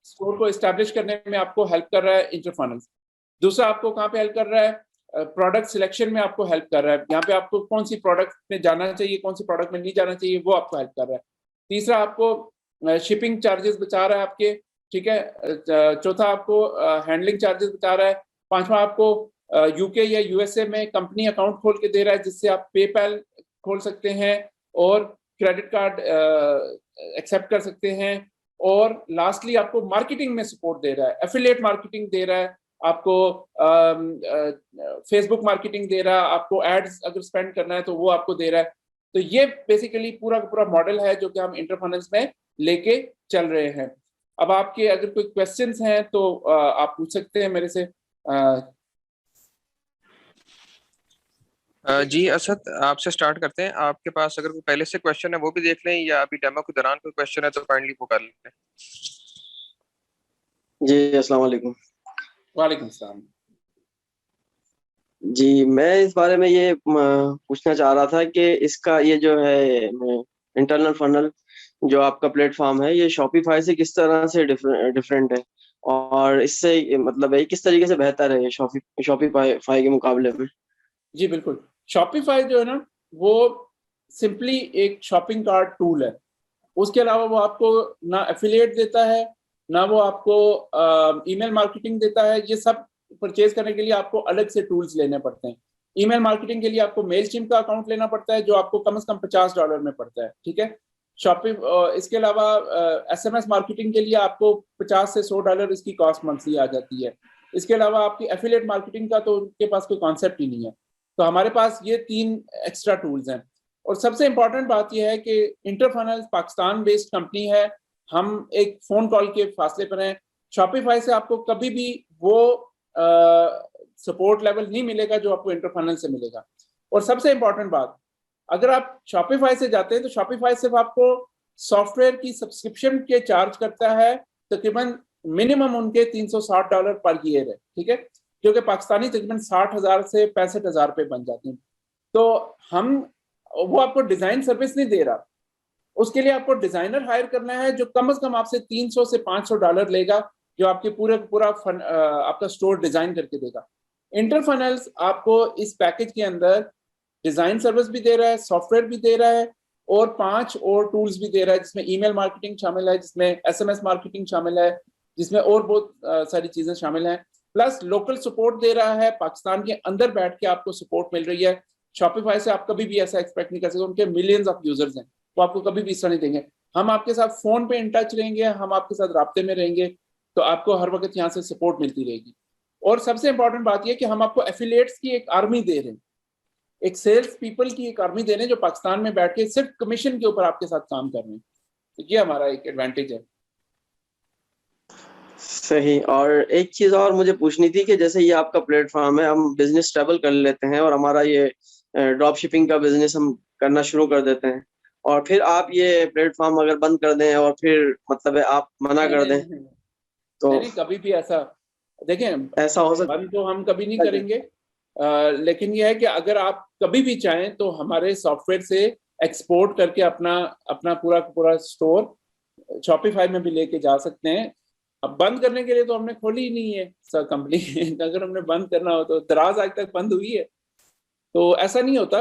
Speaker 1: स्टोर को एस्टैब्लिश करने में आपको हेल्प कर रहा है इंटरफनल। दूसरा आपको कहाँ पे हेल्प कर रहा है? प्रोडक्ट सिलेक्शन में आपको हेल्प कर रहा है, यहाँ पे आपको कौन सी प्रोडक्ट में जाना चाहिए, कौन सी प्रोडक्ट में नहीं जाना चाहिए, वो आपको हेल्प कर रहा है। तीसरा आपको शिपिंग चार्जेस बचा रहा है आपके, ठीक है। चौथा आपको हैंडलिंग चार्जेस बचा रहा है। पांचवा आपको यूके या यूएसए में कंपनी अकाउंट खोल के दे रहा है, जिससे आप पेपैल खोल सकते हैं और क्रेडिट कार्ड एक्सेप्ट कर सकते हैं। और लास्टली आपको मार्केटिंग में सपोर्ट दे रहा है, एफिलिएट मार्केटिंग दे रहा है आपको, फेसबुक मार्केटिंग दे रहा है आपको, एड्स अगर स्पेंड करना है तो वो आपको दे रहा है। तो ये बेसिकली पूरा का पूरा मॉडल है जो कि हम इंटरफनल्स में लेके चल रहे हैं। अब आपके अगर कोई क्वेश्चंस हैं तो आप पूछ सकते हैं मेरे से।
Speaker 3: जी असद, आपसे स्टार्ट करते हैं। आपके पास अगर कोई पहले से क्वेश्चन है वो भी देख लें, या अभी डेमो के दौरान कोई क्वेश्चन है तो काइंडली वो कर लें।
Speaker 4: जी अस्सलाम वालेकुम।
Speaker 1: वालेकुम सलाम।
Speaker 4: जी मैं इस बारे में ये पूछना चाह रहा था कि इसका ये जो है इंटरनल फनल जो आपका प्लेटफॉर्म है, ये शॉपिफाई से किस तरह से डिफरेंट है, और इससे मतलब है किस तरीके से बेहतर है ये शॉपिफाई के मुकाबले में?
Speaker 1: जी बिल्कुल। शॉपिफाई जो है ना, वो सिंपली एक शॉपिंग कार्ट टूल है। उसके अलावा वो आपको ना एफिलिएट देता है, ना वो आपको ईमेल मार्केटिंग देता है। ये सब परचेज करने के लिए आपको अलग से टूल्स लेने पड़ते हैं। ईमेल मार्केटिंग के लिए आपको मेलचिम्प का अकाउंट लेना पड़ता है, जो आपको कम से कम $50 में पड़ता है, ठीक है। इसके अलावा एसएमएस मार्केटिंग के लिए आपको $50 से $100 इसकी कॉस्ट मंथली आ जाती है। इसके अलावा आपकी एफिलिएट मार्केटिंग का तो उनके पास कोई कॉन्सेप्ट ही नहीं है। तो हमारे पास ये 3 एक्स्ट्रा टूल्स हैं। और सबसे इंपॉर्टेंट बात यह है कि इंटरफनल पाकिस्तान बेस्ड कंपनी है, हम एक फोन कॉल के फासले पर हैं। शॉपिफाई से आपको कभी भी वो सपोर्ट लेवल नहीं मिलेगा जो आपको इंटरफनल से मिलेगा। और सबसे इंपॉर्टेंट बात, अगर आप शॉपिफाई से जाते हैं तो शॉपिफाई सिर्फ आपको सॉफ्टवेयर की सब्सक्रिप्शन के चार्ज करता है, तकरीबन मिनिमम उनके $360 पर ईयर है, ठीक है, जो कि पाकिस्तानी तकरीबन 60,000 से 65,000 रुपये बन जाते हैं। तो वो आपको डिजाइन सर्विस नहीं दे रहा, उसके लिए आपको डिजाइनर हायर करना है जो कम से कम आपसे $300 से $500 लेगा, जो आपके पूरा आपका स्टोर डिजाइन करके देगा। इंटरफनल्स आपको इस पैकेज के अंदर डिजाइन सर्विस भी दे रहा है, सॉफ्टवेयर भी दे रहा है, और 5 और टूल्स भी दे रहा है, जिसमें ईमेल मार्केटिंग शामिल है, जिसमें एसएमएस मार्केटिंग शामिल है, जिसमें और बहुत सारी चीजें शामिल हैं। प्लस लोकल सपोर्ट दे रहा है, पाकिस्तान के अंदर बैठ के आपको सपोर्ट मिल रही है। शॉपिफाई से आप कभी भी ऐसा एक्सपेक्ट नहीं कर सकते, उनके मिलियंस ऑफ यूजर्स हैं, वो आपको कभी भी इस तरह नहीं देंगे। हम आपके साथ फोन पे इन टच रहेंगे, हम आपके साथ राब्ते में रहेंगे, तो आपको हर वक्त यहाँ से सपोर्ट मिलती रहेगी। और सबसे इंपॉर्टेंट बात यह कि हम आपको एफिलिएट्स की एक आर्मी दे रहे हैं, एक सेल्स पीपल की एक आर्मी दे रहे हैं, जो पाकिस्तान में बैठ के सिर्फ कमीशन के ऊपर आपके साथ काम कर रहे हैं। तो ये हमारा एक एडवांटेज है।
Speaker 4: सही। और एक चीज और मुझे पूछनी थी कि जैसे ये आपका प्लेटफॉर्म है, हम बिजनेस ट्रेवल कर लेते हैं और हमारा ये ड्रॉप शिपिंग का बिजनेस हम करना शुरू कर देते हैं, और फिर आप ये प्लेटफॉर्म अगर बंद कर दें और फिर मतलब है आप मना कर दें, तो
Speaker 1: नहीं, कभी भी ऐसा, देखें,
Speaker 4: ऐसा हो सकता
Speaker 1: बंद तो हम कभी नहीं करेंगे, लेकिन यह है कि अगर आप कभी भी चाहें तो हमारे सॉफ्टवेयर से एक्सपोर्ट करके अपना पूरा स्टोर शॉपिफाई में भी लेके जा सकते हैं। अब बंद करने के लिए तो हमने खोली ही नहीं है सर कंपनी अगर हमने बंद करना हो तो दराज आज तक बंद हुई है, तो ऐसा नहीं होता।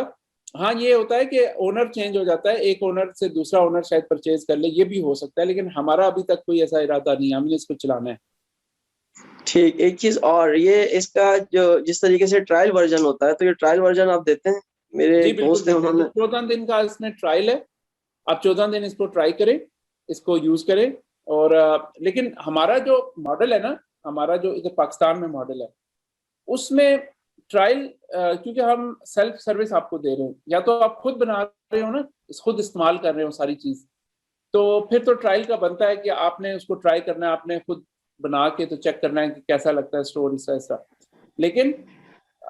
Speaker 1: हाँ, ये होता है कि ओनर चेंज हो जाता है, एक ओनर से दूसरा ओनर शायद परचेज कर ले, ये भी हो सकता है, लेकिन हमारा अभी तक कोई ऐसा इरादा नहीं है, हमने इसको चलाना है।
Speaker 4: ठीक। एक चीज और, ये इसका जो जिस तरीके से ट्रायल वर्जन होता है, तो ये ट्रायल वर्जन आप देते हैं? मेरे
Speaker 1: जी
Speaker 4: एक दोस्त है, उन्होंने
Speaker 1: 14 दिन का इसमें ट्रायल है, आप 14 दिन इसको ट्राई करें, इसको यूज करें। और लेकिन हमारा जो मॉडल है ना, हमारा जो इधर पाकिस्तान में मॉडल है, उसमें ट्रायल क्योंकि हम सेल्फ सर्विस आपको दे रहे हैं, या तो आप खुद बना रहे हो ना, खुद इस्तेमाल कर रहे हो सारी चीज, तो फिर तो ट्रायल का बनता है कि आपने उसको ट्राई करना है, आपने खुद बना के तो चेक करना है कि कैसा लगता है स्टोर, इस तरह। लेकिन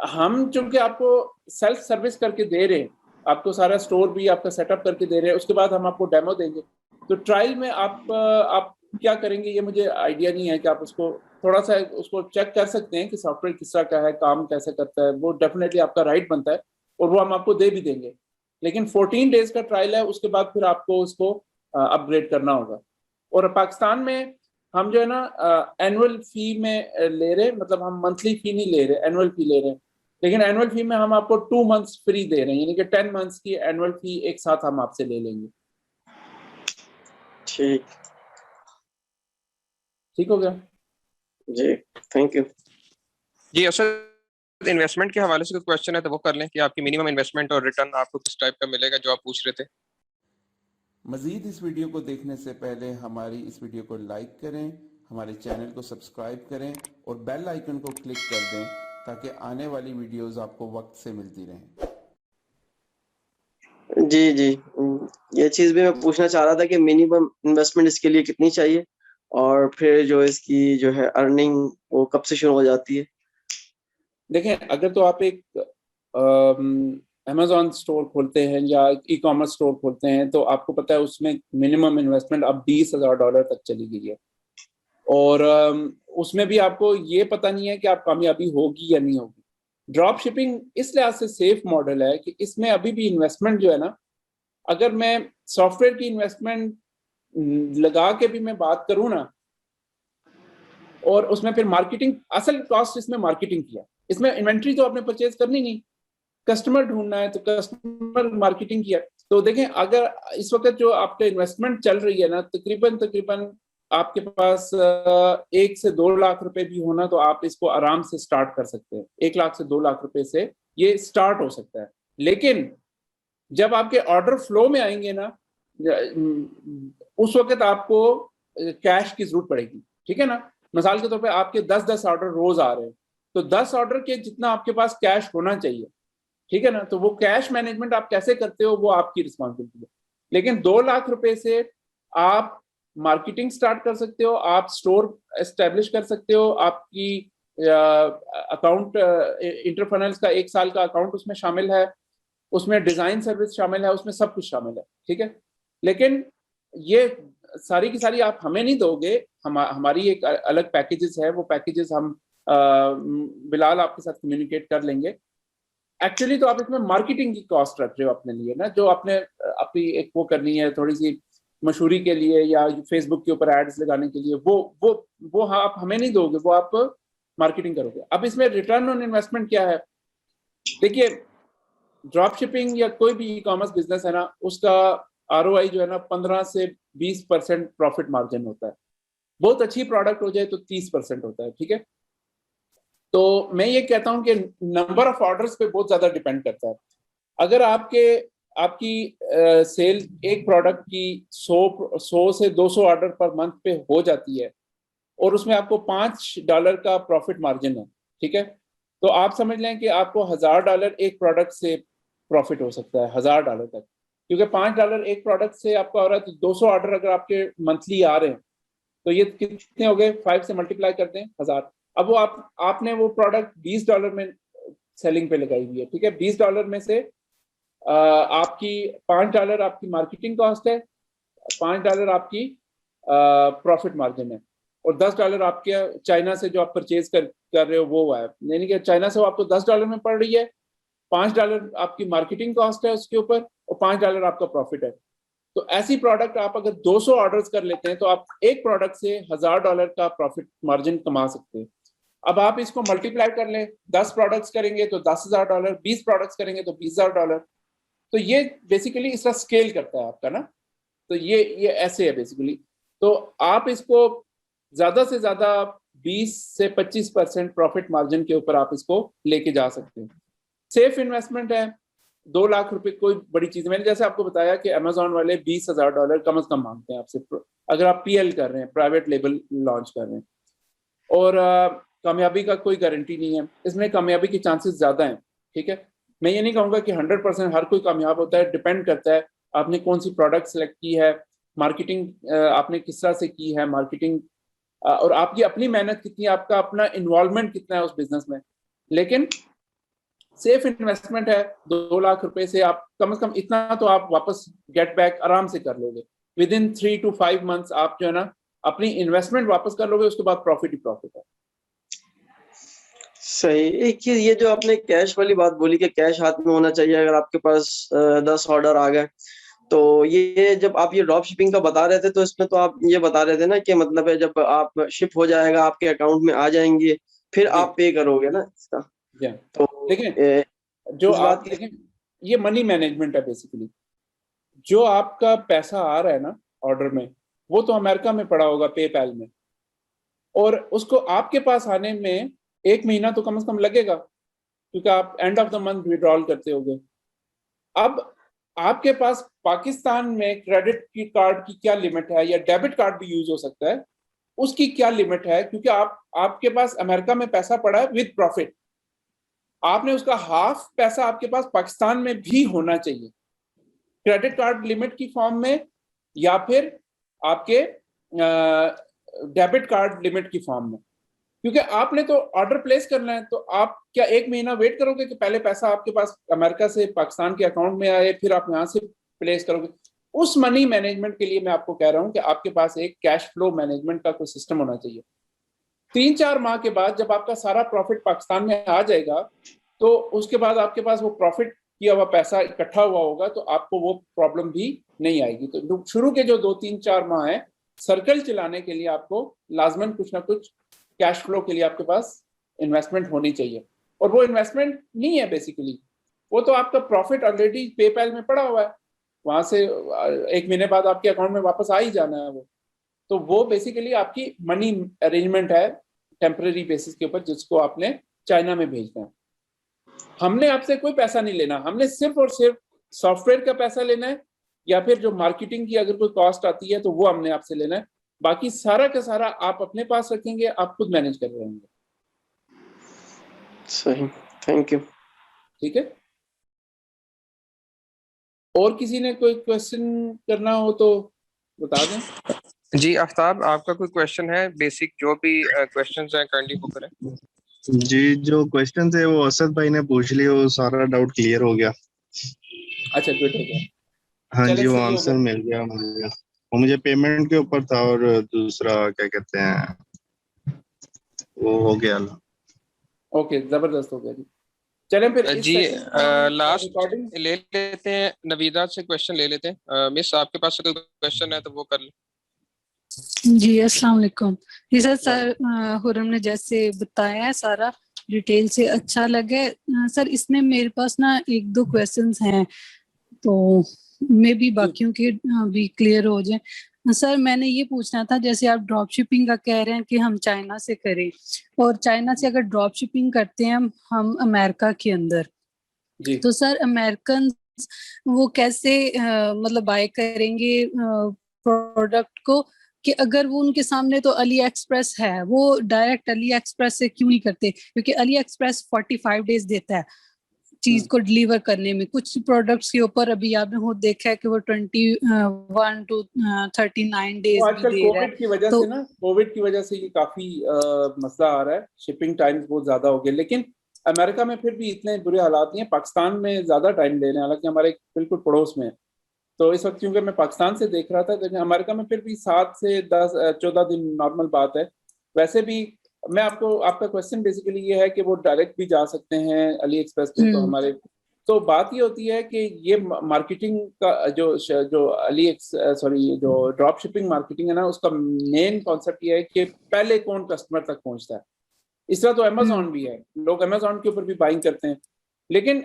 Speaker 1: हम चूंकि आपको सेल्फ सर्विस करके दे रहे हैं, आपको सारा स्टोर भी आपका सेटअप करके दे रहे हैं, उसके बाद हम आपको डेमो देंगे। तो ट्रायल में आप क्या करेंगे ये मुझे आइडिया नहीं है, कि आप उसको थोड़ा सा उसको चेक कर सकते हैं कि सॉफ्टवेयर किस तरह का है, काम कैसे करता है, वो डेफिनेटली आपका राइट बनता है और वो हम आपको दे भी देंगे। लेकिन 14 डेज का ट्रायल है, उसके बाद फिर आपको उसको अपग्रेड करना होगा। और पाकिस्तान में हम जो है ना एनुअल फी में ले रहे हैं, मतलब हम मंथली फी नहीं ले रहे, एनुअल फी ले रहे हैं। लेकिन एनुअल फी में हम आपको 2 मंथ्स फ्री दे रहे हैं, यानी कि 10 मंथ्स की एनुअल फी एक साथ हम आपसे ले लेंगे।
Speaker 4: ठीक
Speaker 1: ठीक हो गया
Speaker 4: जी, थैंक यू।
Speaker 3: जी असद, इन्वेस्टमेंट के हवाले से कोई क्वेश्चन है तो वो कर लें कि आपकी मिनिमम इन्वेस्टमेंट और रिटर्न आपको किस टाइप का मिलेगा, जो आप पूछ रहे थे।
Speaker 2: मज़ीद इस वीडियो को देखने से पहले हमारी इस वीडियो को लाइक करें, हमारे चैनल को सब्सक्राइब करें और बेल आइकन को क्लिक कर दें ताकि आने वाली वीडियोस आपको वक्त से मिलती रहें।
Speaker 4: जी जी, ये चीज भी मैं पूछना चाह रहा था कि मिनिमम इन्वेस्टमेंट इसके लिए कितनी चाहिए, और फिर जो इसकी जो है अर्निंग वो कब से शुरू हो जाती है?
Speaker 1: देखें, अगर तो आप एक अमेजोन स्टोर खोलते हैं या ई कॉमर्स स्टोर खोलते हैं, तो आपको पता है उसमें मिनिमम इन्वेस्टमेंट अब $20,000 तक चली गई है। और उसमें भी आपको ये पता नहीं है कि आप कामयाबी होगी या नहीं होगी। ड्रॉप शिपिंग इस लिहाज से सेफ मॉडल है कि इसमें अभी भी इन्वेस्टमेंट जो है ना, अगर मैं सॉफ्टवेयर की इन्वेस्टमेंट लगा के भी मैं बात करूं ना, और उसमें फिर मार्केटिंग, असल कॉस्ट इसमें मार्केटिंग किया, इसमें इन्वेंट्री तो आपने परचेज करनी नहीं, कस्टमर ढूंढना है तो कस्टमर मार्केटिंग किया। तो देखें, अगर इस वक्त जो आपका इन्वेस्टमेंट चल रही है ना, तकरीबन आपके पास 1 से 2 लाख रुपए भी होना, तो आप इसको आराम से स्टार्ट कर सकते हैं। 1 लाख से 2 लाख रुपए से ये स्टार्ट हो सकता है। लेकिन जब आपके ऑर्डर फ्लो में आएंगे ना, उस वक्त आपको कैश की जरूरत पड़ेगी, ठीक है ना। मिसाल के तौर पे आपके 10-10 ऑर्डर रोज आ रहे हैं, तो 10 ऑर्डर के जितना आपके पास कैश होना चाहिए, ठीक है ना। तो वो कैश मैनेजमेंट आप कैसे करते हो, वो आपकी रिस्पॉन्सिबिलिटी है। लेकिन 2 लाख रुपए से आप मार्केटिंग स्टार्ट कर सकते हो, आप स्टोर एस्टेब्लिश कर सकते हो, आपकी अकाउंट इंटरफनल्स का 1 साल का अकाउंट उसमें शामिल है, उसमें डिजाइन सर्विस शामिल है, उसमें सब कुछ शामिल है, ठीक है। लेकिन ये सारी की सारी आप हमें नहीं दोगे, हमारी एक अलग पैकेजेस है, वो पैकेजेस हम बिलाल आपके साथ कम्युनिकेट कर लेंगे। एक्चुअली तो आप इसमें मार्केटिंग की कॉस्ट रख रहे हो अपने लिए ना, जो आपने अपनी एक वो करनी है थोड़ी सी मशहूरी के लिए या फेसबुक के ऊपर एड्स लगाने के लिए, वो आप हमें नहीं दोगे, वो आप मार्केटिंग करोगे। अब इसमें रिटर्न ऑन इन्वेस्टमेंट क्या है? देखिए, ड्रॉप शिपिंग या कोई भी ई कॉमर्स बिजनेस है ना, उसका ROI जो है ना 15 से 20% प्रॉफिट मार्जिन होता है। बहुत अच्छी प्रोडक्ट हो जाए तो 30% होता है, ठीक है। तो मैं ये कहता हूं कि नंबर ऑफ ऑर्डर्स पे बहुत ज्यादा डिपेंड करता है। अगर आपकी सेल एक प्रोडक्ट की 100 से 200 ऑर्डर पर मंथ पे हो जाती है और उसमें आपको $5 का प्रॉफिट मार्जिन है, ठीक है, तो आप समझ लें कि आपको $1000 एक प्रोडक्ट से प्रॉफिट हो सकता है, $1000 तक। क्योंकि $5 एक प्रोडक्ट से आपका हो रहा है, तो 200 ऑर्डर अगर आपके मंथली आ रहे हैं, तो ये कितने हो गए? 5 से मल्टीप्लाई करते हैं 1000। अब वो आपने वो प्रोडक्ट $20 में सेलिंग पे लगाई हुई है, ठीक है। $20 में से आपकी $5 आपकी मार्केटिंग कॉस्ट है, $5 आपकी प्रॉफिट मार्जिन है, और $10 आपके चाइना से जो आप परचेज कर रहे हो वो है, यानी कि चाइना से वो आपको $10 में पड़ रही है, $5 आपकी मार्केटिंग कॉस्ट है उसके ऊपर, और $5 आपका प्रॉफिट है। तो ऐसी प्रोडक्ट आप अगर 200 ऑर्डर्स कर लेते हैं, तो आप एक प्रोडक्ट से $1000 का प्रॉफिट मार्जिन कमा सकते हैं। अब आप इसको मल्टीप्लाई कर लें, 10 प्रोडक्ट्स करेंगे तो $10,000, 20 प्रोडक्ट्स करेंगे तो $20,000। तो ये बेसिकली इसका स्केल करता है आपका ना, तो ये ऐसे है बेसिकली। तो आप इसको ज्यादा से ज्यादा 20 से 25% प्रॉफिट मार्जिन के ऊपर आप इसको लेके जा सकते हैं। सेफ इन्वेस्टमेंट है। 2 लाख रुपए कोई बड़ी चीज, मैंने जैसे आपको बताया कि अमेजोन वाले $20,000 कम से कम मांगते हैं आपसे, अगर आप PL कर रहे हैं, प्राइवेट लेबल लॉन्च कर रहे हैं। और कामयाबी का कोई गारंटी नहीं है, इसमें कामयाबी के चांसेस ज्यादा हैं, ठीक है। मैं ये नहीं कहूँगा कि 100% हर कोई कामयाब होता है, डिपेंड करता है आपने कौन सी प्रोडक्ट सेलेक्ट की है, मार्केटिंग आपने किस तरह से की है, मार्केटिंग और आपकी अपनी मेहनत कितनी है, आपका अपना इन्वॉल्वमेंट कितना है उस बिजनेस में। लेकिन सेफ इन्वेस्टमेंट है, 2 लाख रुपए से आप कम से कम इतना तो आप वापस गेट बैक आराम से कर लोगे। विद इन 3 to 5 months आप जो है ना अपनी इन्वेस्टमेंट वापस कर लोगे, उसके बाद प्रॉफिट ही प्रॉफिट है।
Speaker 4: सही। एक चीज ये जो आपने कैश वाली बात बोली कि कैश हाथ में होना चाहिए अगर आपके पास 10 ऑर्डर आ गए, तो ये जब आप ये ड्रॉप शिपिंग का बता रहे थे तो इसमें तो आप ये बता रहे थे ना कि मतलब है जब आप शिप हो जाएगा आपके अकाउंट में आ जाएंगे फिर
Speaker 1: जी।
Speaker 4: आप पे करोगे ना इसका।
Speaker 1: जी।
Speaker 4: तो
Speaker 1: लेकिन जो
Speaker 4: इस बात
Speaker 1: आप
Speaker 4: की
Speaker 1: देखें, ये मनी मैनेजमेंट है बेसिकली। जो आपका पैसा आ रहा है ना ऑर्डर में, वो तो अमेरिका में पड़ा होगा पेपैल में, और उसको आपके पास आने में 1 महीना तो कम से कम लगेगा, क्योंकि आप end of the month withdrawal करते होगे। अब आपके पास पाकिस्तान में क्रेडिट की कार्ड की क्या लिमिट है, या डेबिट कार्ड भी यूज हो सकता है, उसकी क्या लिमिट है, क्योंकि आपके पास अमेरिका में पैसा पड़ा है विद प्रॉफिट, आपने उसका हाफ पैसा आपके पास पाकिस्तान में भी होना चाहिए, क्रेडिट कार्ड लिमिट की फॉर्म में या फिर आपके डेबिट कार्ड लिमिट की फॉर्म में। क्योंकि आपने तो ऑर्डर प्लेस करना है, तो आप क्या 1 महीना वेट करोगे कि पहले पैसा आपके पास अमेरिका से पाकिस्तान के अकाउंट में आए, फिर आप यहाँ से प्लेस करोगे? उस मनी मैनेजमेंट के लिए मैं आपको कह रहा हूँ कि आपके पास एक कैश फ्लो मैनेजमेंट का कोई सिस्टम होना चाहिए। 3-4 माह के बाद जब आपका सारा प्रॉफिट पाकिस्तान में आ जाएगा, तो उसके बाद आपके पास वो प्रॉफिट किया हुआ पैसा इकट्ठा हुआ होगा, तो आपको वो प्रॉब्लम भी नहीं आएगी। तो शुरू के जो 2-3-4 माह है, सर्कल चलाने के लिए आपको लाजमन कुछ ना कुछ कैश फ्लो के लिए आपके पास इन्वेस्टमेंट होनी चाहिए। और वो इन्वेस्टमेंट नहीं है बेसिकली, वो तो आपका प्रॉफिट ऑलरेडी पेपैल में पड़ा हुआ है, वहां से 1 महीने बाद आपके अकाउंट में वापस आ ही जाना है वो। तो वो बेसिकली आपकी मनी अरेंजमेंट है टेम्पररी बेसिस के ऊपर, जिसको आपने चाइना में भेजना है। हमने आपसे कोई पैसा नहीं लेना, हमने सिर्फ और सिर्फ सॉफ्टवेयर का पैसा लेना है, या फिर जो मार्केटिंग की अगर कोई कॉस्ट आती है तो वो हमने आपसे लेना है। बाकी सारा का सारा आप अपने पास रखेंगे, आप खुद मैनेज कर रहे होंगे।
Speaker 4: सही, थैंक यू।
Speaker 1: ठीक है, और किसी ने कोई क्वेश्चन करना हो तो बता दें।
Speaker 3: जी आफ्ताब, आपका कोई क्वेश्चन है? बेसिक जो भी क्वेश्चंस हैं काइंडली वो करें।
Speaker 5: जी, जो क्वेश्चन थे वो असद भाई ने पूछ लिए, वो सारा डाउट क्लियर हो गया।
Speaker 1: अच्छा, गुड हो गया।
Speaker 5: हाँ
Speaker 1: चले,
Speaker 5: जी, वो
Speaker 1: सही हो
Speaker 5: आंसर
Speaker 1: गया।
Speaker 5: मिल गया मुझे। वो मुझे पेमेंट के ऊपर था, और दूसरा क्या कहते हैं वो हो गया।
Speaker 1: ओके, जबरदस्त हो गया जी। चलें फिर इस
Speaker 3: जी लास्ट
Speaker 1: रिकॉर्डिंग
Speaker 3: ले लेते हैं, नवीदा से क्वेश्चन ले लेते हैं। मिस, आपके पास कोई क्वेश्चन है तो वो कर लें।
Speaker 6: जी अस्सलाम वालेकुम। जी सर, हुरम ने जैसे बताया है सारा डिटेल से अच्छा लगे। सर इसमें मेरे पास ना 1-2 क्वेश्चंस हैं, तो मे बी बाकियों के भी क्लियर हो जाए। सर मैंने ये पूछना था, जैसे आप ड्रॉप शिपिंग का कह रहे हैं कि हम चाइना से करें, और चाइना से अगर ड्रॉप शिपिंग करते हैं हम अमेरिका के अंदर,
Speaker 1: जी,
Speaker 6: तो सर अमेरिकन वो कैसे मतलब बाय करेंगे प्रोडक्ट को, कि अगर वो उनके सामने तो अली एक्सप्रेस है, वो डायरेक्ट अली एक्सप्रेस से क्यों नहीं करते? क्योंकि अली एक्सप्रेस 45 डेज देता है चीज को डिलीवर करने में। कुछ प्रोडक्ट्स के ऊपर अभी आपने खुद देखा है कि वो 21 to 39 डेज
Speaker 1: तो
Speaker 6: भी
Speaker 1: आजकल
Speaker 6: दे रहा है।
Speaker 1: कोविड की वजह
Speaker 6: तो
Speaker 1: से ना, कोविड की वजह से ये काफी मसला आ रहा है, शिपिंग टाइम्स बहुत ज्यादा हो गए। लेकिन अमेरिका में फिर भी इतने बुरे हालात नहीं है, पाकिस्तान में ज्यादा टाइम ले रहे हैं, हालांकि हमारे बिल्कुल पड़ोस में है। तो इस वक्त क्योंकि मैं पाकिस्तान से देख रहा था, लेकिन अमेरिका में फिर भी 7 से 14 दिन नॉर्मल बात है। वैसे भी मैं आपको, आपका क्वेश्चन बेसिकली ये है कि वो डायरेक्ट भी जा सकते हैं अली एक्सप्रेस पे, तो हमारे तो बात ये होती है कि ये मार्केटिंग का जो जो ड्रॉप शिपिंग मार्केटिंग है ना, उसका मेन कॉन्सेप्ट ये है कि पहले कौन कस्टमर तक पहुंचता है। इस तरह तो अमेजोन भी है, लोग अमेजोन के ऊपर भी बाइंग करते हैं। लेकिन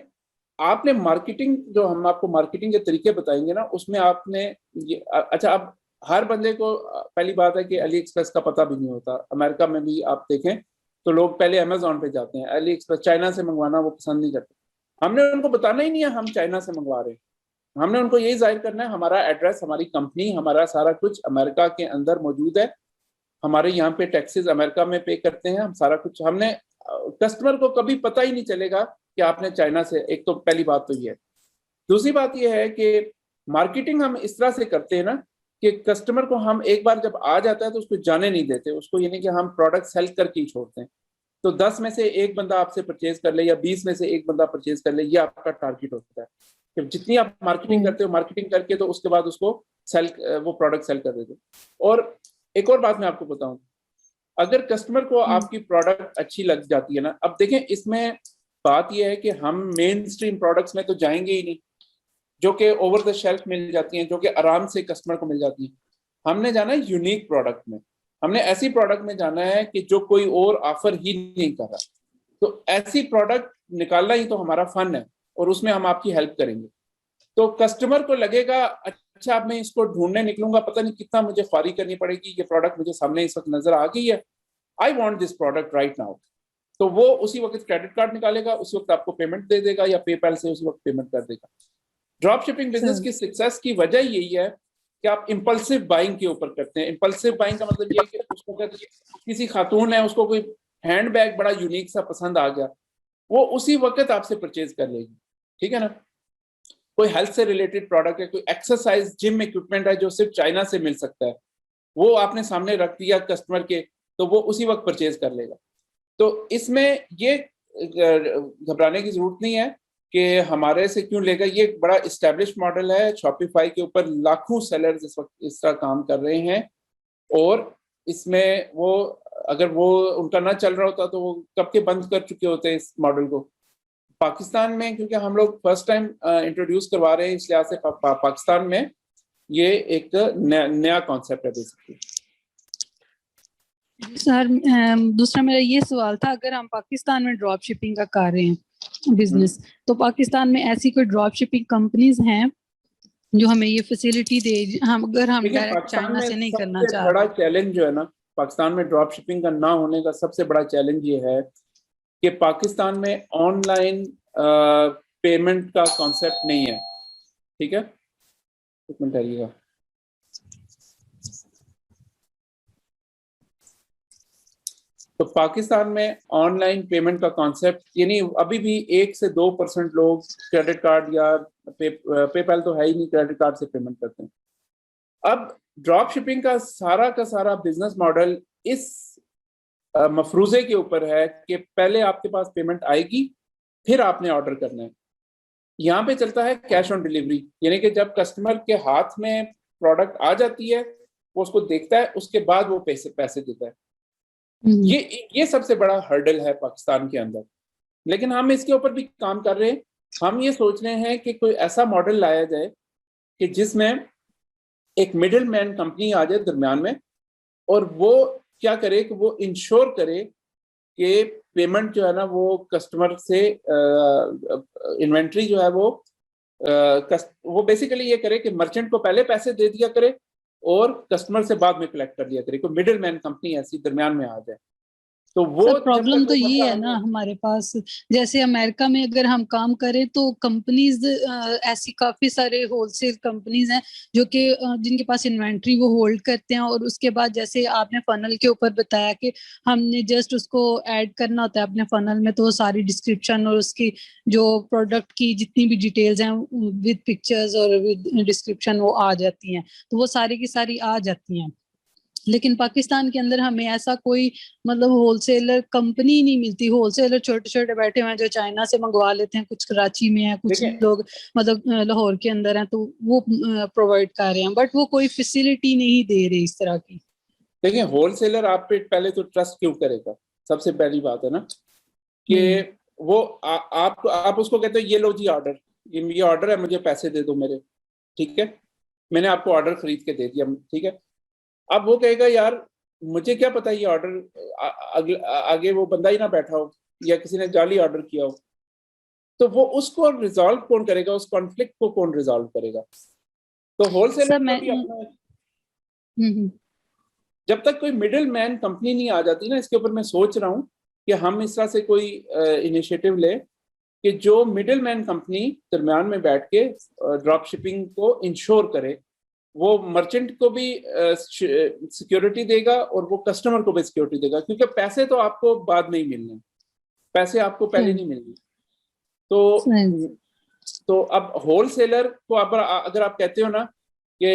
Speaker 1: आपने मार्केटिंग, जो हम आपको मार्केटिंग के तरीके बताएंगे ना, उसमें आपने ये अच्छा, अब हर बंदे को पहली बात है कि अली एक्सप्रेस का पता भी नहीं होता। अमेरिका में भी आप देखें तो लोग पहले अमेजोन पे जाते हैं, अली एक्सप्रेस चाइना से मंगवाना वो पसंद नहीं करते। हमने उनको बताना ही नहीं है हम चाइना से मंगवा रहे हैं, हमने उनको यही जाहिर करना है हमारा एड्रेस, हमारी कंपनी, हमारा सारा कुछ अमेरिका के अंदर मौजूद है, हमारे यहाँ पे टैक्सेस अमेरिका में पे करते हैं हम, सारा कुछ। हमने कस्टमर को कभी पता ही नहीं चलेगा कि आपने चाइना से, एक तो पहली बात तो ये है। दूसरी बात ये है कि मार्केटिंग हम इस तरह से करते हैं ना कि कस्टमर को हम एक बार जब आ जाता है तो उसको जाने नहीं देते, उसको ये नहीं कि हम प्रोडक्ट सेल करके ही छोड़ते हैं। तो 10 में से एक बंदा आपसे परचेज कर ले या 20 में से एक बंदा परचेज कर ले, ये आपका टारगेट होता है कि जितनी आप मार्केटिंग करते हो, मार्केटिंग करके तो उसके बाद उसको वो प्रोडक्ट सेल कर देते हो। और एक और बात मैं आपको बताऊं, अगर कस्टमर को आपकी प्रोडक्ट अच्छी लग जाती है ना, अब देखें इसमें बात यह है कि हम मेन स्ट्रीम प्रोडक्ट्स में तो जाएंगे ही नहीं, जो कि ओवर द शेल्फ मिल जाती हैं, जो कि आराम से कस्टमर को मिल जाती हैं। हमने जाना है यूनिक प्रोडक्ट में, हमने ऐसी प्रोडक्ट में जाना है कि जो कोई और ऑफर ही नहीं कर रहा। तो ऐसी प्रोडक्ट निकालना ही तो हमारा फन है, और उसमें हम आपकी हेल्प करेंगे। तो कस्टमर को लगेगा अच्छा अब मैं इसको ढूंढने निकलूंगा, पता नहीं कितना मुझे ख्वारी करनी पड़ेगी, ये प्रोडक्ट मुझे सामने इस वक्त नजर आ गई है, I want this product right now. तो वो उसी वक्त क्रेडिट कार्ड निकालेगा, उसी वक्त आपको पेमेंट दे देगा या पेपैल से उसी वक्त पेमेंट कर देगा। ड्रॉप शिपिंग बिजनेस की सक्सेस की वजह यही है कि आप इंपल्सिव बाइंग के ऊपर करते हैं। इंपल्सिव बाइंग का मतलब ये है कि उसको अगर किसी खातून है, उसको कोई हैंड बैग बड़ा यूनिक सा पसंद आ गया, वो उसी वक्त आपसे परचेज कर लेगी, ठीक है ना। कोई हेल्थ से रिलेटेड प्रोडक्ट है, कोई एक्सरसाइज जिम इक्विपमेंट है जो सिर्फ चाइना से मिल सकता है, वो आपने सामने रख दिया कस्टमर के, तो वो उसी वक्त परचेज कर लेगा। तो इसमें ये घबराने की जरूरत नहीं है कि हमारे से क्यों लेगा, ये एक बड़ा इस्टेब्लिश मॉडल है। शॉपिफाई के ऊपर लाखों सेलर्स इस वक्त इस तरह काम कर रहे हैं, और इसमें वो अगर वो उनका ना चल रहा होता तो वो कब के बंद कर चुके होते इस मॉडल को। पाकिस्तान में क्योंकि हम लोग फर्स्ट टाइम इंट्रोड्यूस करवा रहे हैं, इस लिहाज से पाकिस्तान में ये एक नया कॉन्सेप्ट है बेसिकली।
Speaker 6: सर दूसरा मेरा ये सवाल था, अगर हम पाकिस्तान में ड्रॉप शिपिंग का कर रहे हैं बिजनेस, तो पाकिस्तान में ऐसी कोई ड्रॉप शिपिंग कंपनीज हैं जो हमें ये फैसिलिटी दे, हम अगर हम
Speaker 1: देखिए
Speaker 6: डायरेक्ट
Speaker 1: पाकिस्तान
Speaker 6: चाइना
Speaker 1: में
Speaker 6: से नहीं करना
Speaker 1: सबसे
Speaker 6: चाह
Speaker 1: बड़ा
Speaker 6: रहे?
Speaker 1: चैलेंज जो है ना, पाकिस्तान में ड्रॉप शिपिंग का ना होने का सबसे बड़ा चैलेंज ये है कि पाकिस्तान में ऑनलाइन पेमेंट का कॉन्सेप्ट नहीं है, ठीक है। एक मिनट आइएगा। तो पाकिस्तान में ऑनलाइन पेमेंट का कॉन्सेप्ट यानी अभी भी 1 से 2% लोग क्रेडिट कार्ड या पेपैल तो है ही नहीं, क्रेडिट कार्ड से पेमेंट करते हैं। अब ड्रॉप शिपिंग का सारा बिजनेस मॉडल इस मफरूजे के ऊपर है कि पहले आपके पास पेमेंट आएगी, फिर आपने ऑर्डर करना है। यहाँ पे चलता है कैश ऑन डिलीवरी, यानी कि जब कस्टमर के हाथ में प्रोडक्ट आ जाती है, वो उसको देखता है, उसके बाद वो पैसे देता है। ये सबसे बड़ा हर्डल है पाकिस्तान के अंदर, लेकिन हम इसके ऊपर भी काम कर रहे हैं। हम ये सोच रहे हैं कि कोई ऐसा मॉडल लाया जाए कि जिसमें एक मिडिल मैन कंपनी आ जाए दरमियान में, और वो क्या करे कि वो इंश्योर करे कि पेमेंट जो है ना वो कस्टमर से इन्वेंट्री जो है वो बेसिकली ये करे कि मर्चेंट को पहले पैसे दे दिया करे और कस्टमर से बाद में कलेक्ट कर दिया करे। कोई मिडिल मैन कंपनी ऐसी दरमियान में आ जाए, तो वो
Speaker 6: प्रॉब्लम तो ये है ना हमारे पास, जैसे अमेरिका में अगर हम काम करें तो कंपनीज ऐसी काफी सारे होलसेल कंपनीज हैं जो कि जिनके पास इन्वेंट्री वो होल्ड करते हैं, और उसके बाद जैसे आपने फनल के ऊपर बताया कि हमने जस्ट उसको ऐड करना होता है अपने फनल में, तो वो सारी डिस्क्रिप्शन और उसकी जो प्रोडक्ट की जितनी भी डिटेल्स हैं विद पिक्चर्स और विद डिस्क्रिप्शन वो आ जाती हैं, तो वो सारी की सारी आ जाती हैं। लेकिन पाकिस्तान के अंदर हमें ऐसा कोई मतलब होलसेलर कंपनी नहीं मिलती। होलसेलर छोटे छोटे बैठे हुए हैं जो चाइना से मंगवा लेते हैं, कुछ कराची में है, कुछ लोग मतलब लाहौर के अंदर हैं, तो वो प्रोवाइड कर रहे हैं, बट वो कोई फैसिलिटी नहीं दे रहे इस तरह की।
Speaker 1: देखिए होलसेलर आप पे पहले तो ट्रस्ट क्यों करेगा, सबसे पहली बात है ना कि वो आप उसको कहते हो ये लो जी ऑर्डर, ये ऑर्डर है, मुझे पैसे दे दो मेरे, ठीक है, मैंने आपको ऑर्डर खरीद के दे दिया, ठीक है। अब वो कहेगा यार मुझे क्या पता ये ऑर्डर आगे वो बंदा ही ना बैठा हो या किसी ने जाली ऑर्डर किया हो, तो वो उसको रिजॉल्व कौन करेगा, उस कॉन्फ्लिक्ट को कौन रिजॉल्व करेगा? तो होलसेलर का भी अपना, जब तक कोई मिडिल मैन कंपनी नहीं आ जाती ना, इसके ऊपर मैं सोच रहा हूँ कि हम इस तरह से कोई इनिशिएटिव ले कि जो मिडिल मैन कंपनी दरमियान में बैठ के ड्रॉप शिपिंग को इंश्योर करे, वो मर्चेंट को भी सिक्योरिटी देगा और वो कस्टमर को भी सिक्योरिटी देगा, क्योंकि पैसे तो आपको बाद में ही मिलने, पैसे आपको पहले नहीं मिलने। तो अब होलसेलर को अगर आप कहते हो ना कि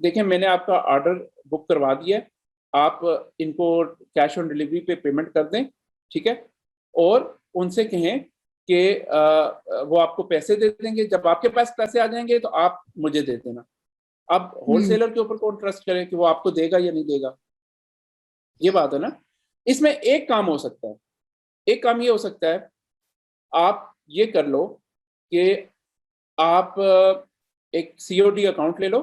Speaker 1: देखें मैंने आपका ऑर्डर बुक करवा दिया है, आप इनको कैश ऑन डिलीवरी पे पेमेंट कर दें, ठीक है, और उनसे कहें कि वो आपको पैसे दे देंगे। जब आपके पास पैसे आ जाएंगे तो आप मुझे दे देना। अब होलसेलर के ऊपर कौन ट्रस्ट करे कि वो आपको देगा या नहीं देगा, ये बात है ना। इसमें एक काम हो सकता है, एक काम ये हो सकता है, आप ये कर लो कि आप एक COD अकाउंट ले लो,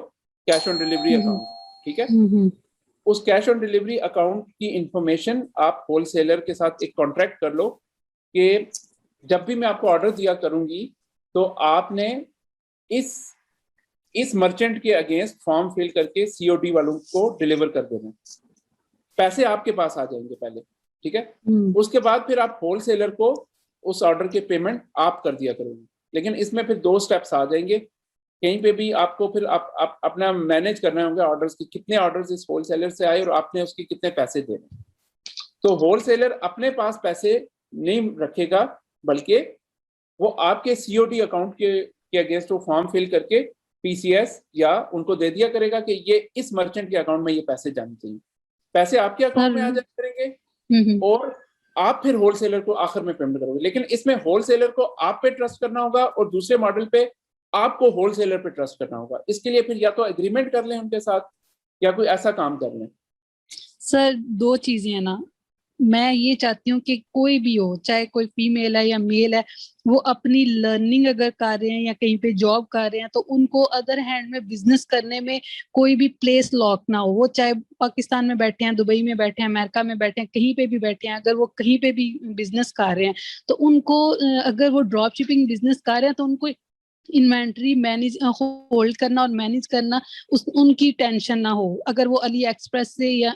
Speaker 1: कैश ऑन डिलीवरी अकाउंट, ठीक है। उस कैश ऑन डिलीवरी अकाउंट की इंफॉर्मेशन आप होलसेलर के साथ एक कॉन्ट्रैक्ट कर लो कि जब भी मैं आपको ऑर्डर दिया करूंगी तो आपने इस मर्चेंट के अगेंस्ट फॉर्म फिल करके COD वालों को डिलीवर कर देना। पैसे आपके पास आ जाएंगे पहले, ठीक है। उसके बाद फिर आप होलसेलर को उस ऑर्डर के पेमेंट आप कर दिया करोगे। लेकिन इसमें फिर 2 स्टेप्स आ जाएंगे, कहीं पे भी आपको फिर आप अपना मैनेज करना होंगे ऑर्डर्स की, कितने ऑर्डर्स इस होलसेलर से आए और आपने उसके कितने पैसे देने। तो होलसेलर अपने पास पैसे नहीं रखेगा, बल्कि वो आपके COD अकाउंट के अगेंस्ट वो फॉर्म फिल करके PCS या उनको दे दिया करेगा कि ये इस मर्चेंट के अकाउंट में ये पैसे जाने चाहिए। पैसे आपके अकाउंट में आ जाया करेंगे और आप फिर होलसेलर को आखिर में पेमेंट करोगे। लेकिन इसमें होलसेलर को आप पे ट्रस्ट करना होगा और दूसरे मॉडल पे आपको होलसेलर पे ट्रस्ट करना होगा। इसके लिए फिर या तो एग्रीमेंट कर लें उनके साथ या कोई ऐसा काम कर लें।
Speaker 6: सर 2 चीजें हैं ना, मैं ये चाहती हूँ कि कोई भी हो, चाहे कोई फीमेल है या मेल है, वो अपनी लर्निंग अगर कर रहे हैं या कहीं पे जॉब कर रहे हैं तो उनको अदर हैंड में बिजनेस करने में कोई भी प्लेस लॉक ना हो। वो चाहे पाकिस्तान में बैठे हैं, दुबई में बैठे हैं, अमेरिका में बैठे हैं, कहीं पे भी बैठे हैं, अगर वो कहीं पे भी बिजनेस कर रहे हैं तो उनको अगर वो ड्रॉप शिपिंग बिजनेस कर रहे हैं तो उनको इन्वेंट्री मैनेज होल्ड करना और मैनेज करना उनकी टेंशन ना हो। अगर वो अली एक्सप्रेस से या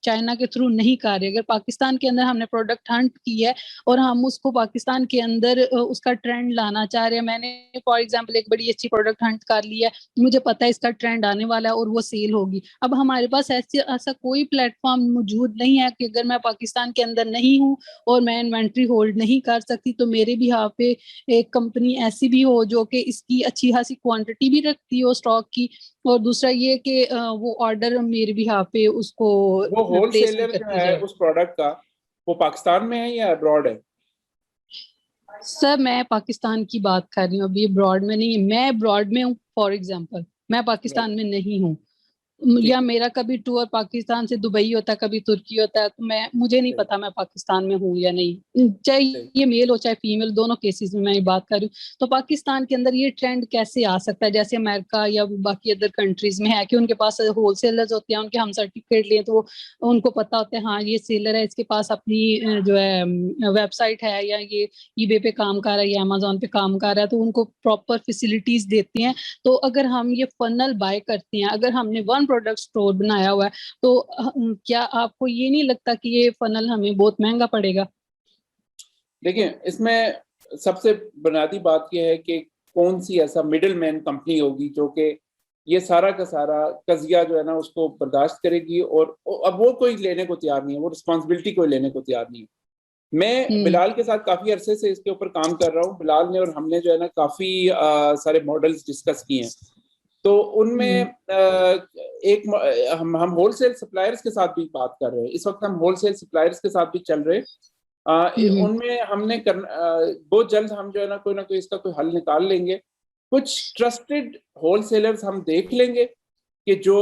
Speaker 6: चाइना के थ्रू नहीं कर रहे, अगर पाकिस्तान के अंदर हमने प्रोडक्ट हंट की है और हम उसको पाकिस्तान के अंदर उसका ट्रेंड लाना चाह रहे हैं, मैंने फॉर एग्जांपल एक बड़ी अच्छी प्रोडक्ट हंट कर ली है, मुझे पता है इसका ट्रेंड आने वाला है और वो सेल होगी। अब हमारे पास ऐसा कोई प्लेटफॉर्म मौजूद नहीं है कि अगर मैं पाकिस्तान के अंदर नहीं हूँ और मैं इन्वेंट्री होल्ड नहीं कर सकती तो मेरे भी यहाँ पे एक कंपनी ऐसी भी हो जो कि इसकी अच्छी खासी क्वांटिटी भी रखती हो स्टॉक की, और दूसरा ये कि वो ऑर्डर मेरे भी यहाँ पे उसको
Speaker 1: वो होलसेलर जो है उस प्रोडक्ट का, वो पाकिस्तान में है या अब्रॉड है?
Speaker 6: सर मैं पाकिस्तान की बात कर रही हूँ, अभी अब्रॉड में नहीं। मैं अब्रॉड में हूँ, फॉर एग्जांपल मैं पाकिस्तान में नहीं हूँ, या मेरा कभी टूर पाकिस्तान से दुबई होता है, कभी तुर्की होता है, तो मुझे नहीं पता मैं पाकिस्तान में हूँ या नहीं, चाहे ये मेल हो चाहे फीमेल, दोनों केसेस में मैं ये बात कर रही हूँ। तो पाकिस्तान के अंदर ये ट्रेंड कैसे आ सकता है, जैसे अमेरिका या बाकी अदर कंट्रीज में है कि उनके पास होलसेलर्स होते हैं, उनके हम सर्टिफिकेट लिए तो उनको पता होता है हाँ ये सेलर है, इसके पास अपनी जो है वेबसाइट है या ये eBay पे काम कर रहा है या Amazon पे काम कर रहा है, तो उनको प्रॉपर फैसिलिटीज देते हैं। तो अगर हम ये फनल बाय करते हैं, अगर हमने 1 प्रोडक्ट स्टोर बनाया हुआ है तो क्या आपको ये नहीं लगता कि ये फनल हमें बहुत महंगा पड़ेगा?
Speaker 1: देखिए इसमें सबसे बुनियादी बात यह है कि कौन सी ऐसा मिडिल मैन कंपनी होगी जो कि ये सारा का सारा कजिया जो है ना उसको बर्दाश्त करेगी, और अब वो कोई लेने को तैयार नहीं है, वो रिस्पॉन्सिबिलिटी कोई लेने को तैयार नहीं है। मैं बिलाल के साथ काफी अरसे से इसके ऊपर काम कर रहा हूँ। बिलाल ने और हमने जो है ना काफी सारे मॉडल्स डिस्कस किए हैं। तो उनमें हम होलसेल सप्लायर्स के साथ भी बात कर रहे हैं। इस वक्त हम होलसेल सप्लायर्स के साथ भी चल रहे हैं। उनमें हमने बहुत जल्द हम जो है ना कोई इसका कोई हल निकाल लेंगे। कुछ ट्रस्टेड होलसेलर्स हम देख लेंगे कि जो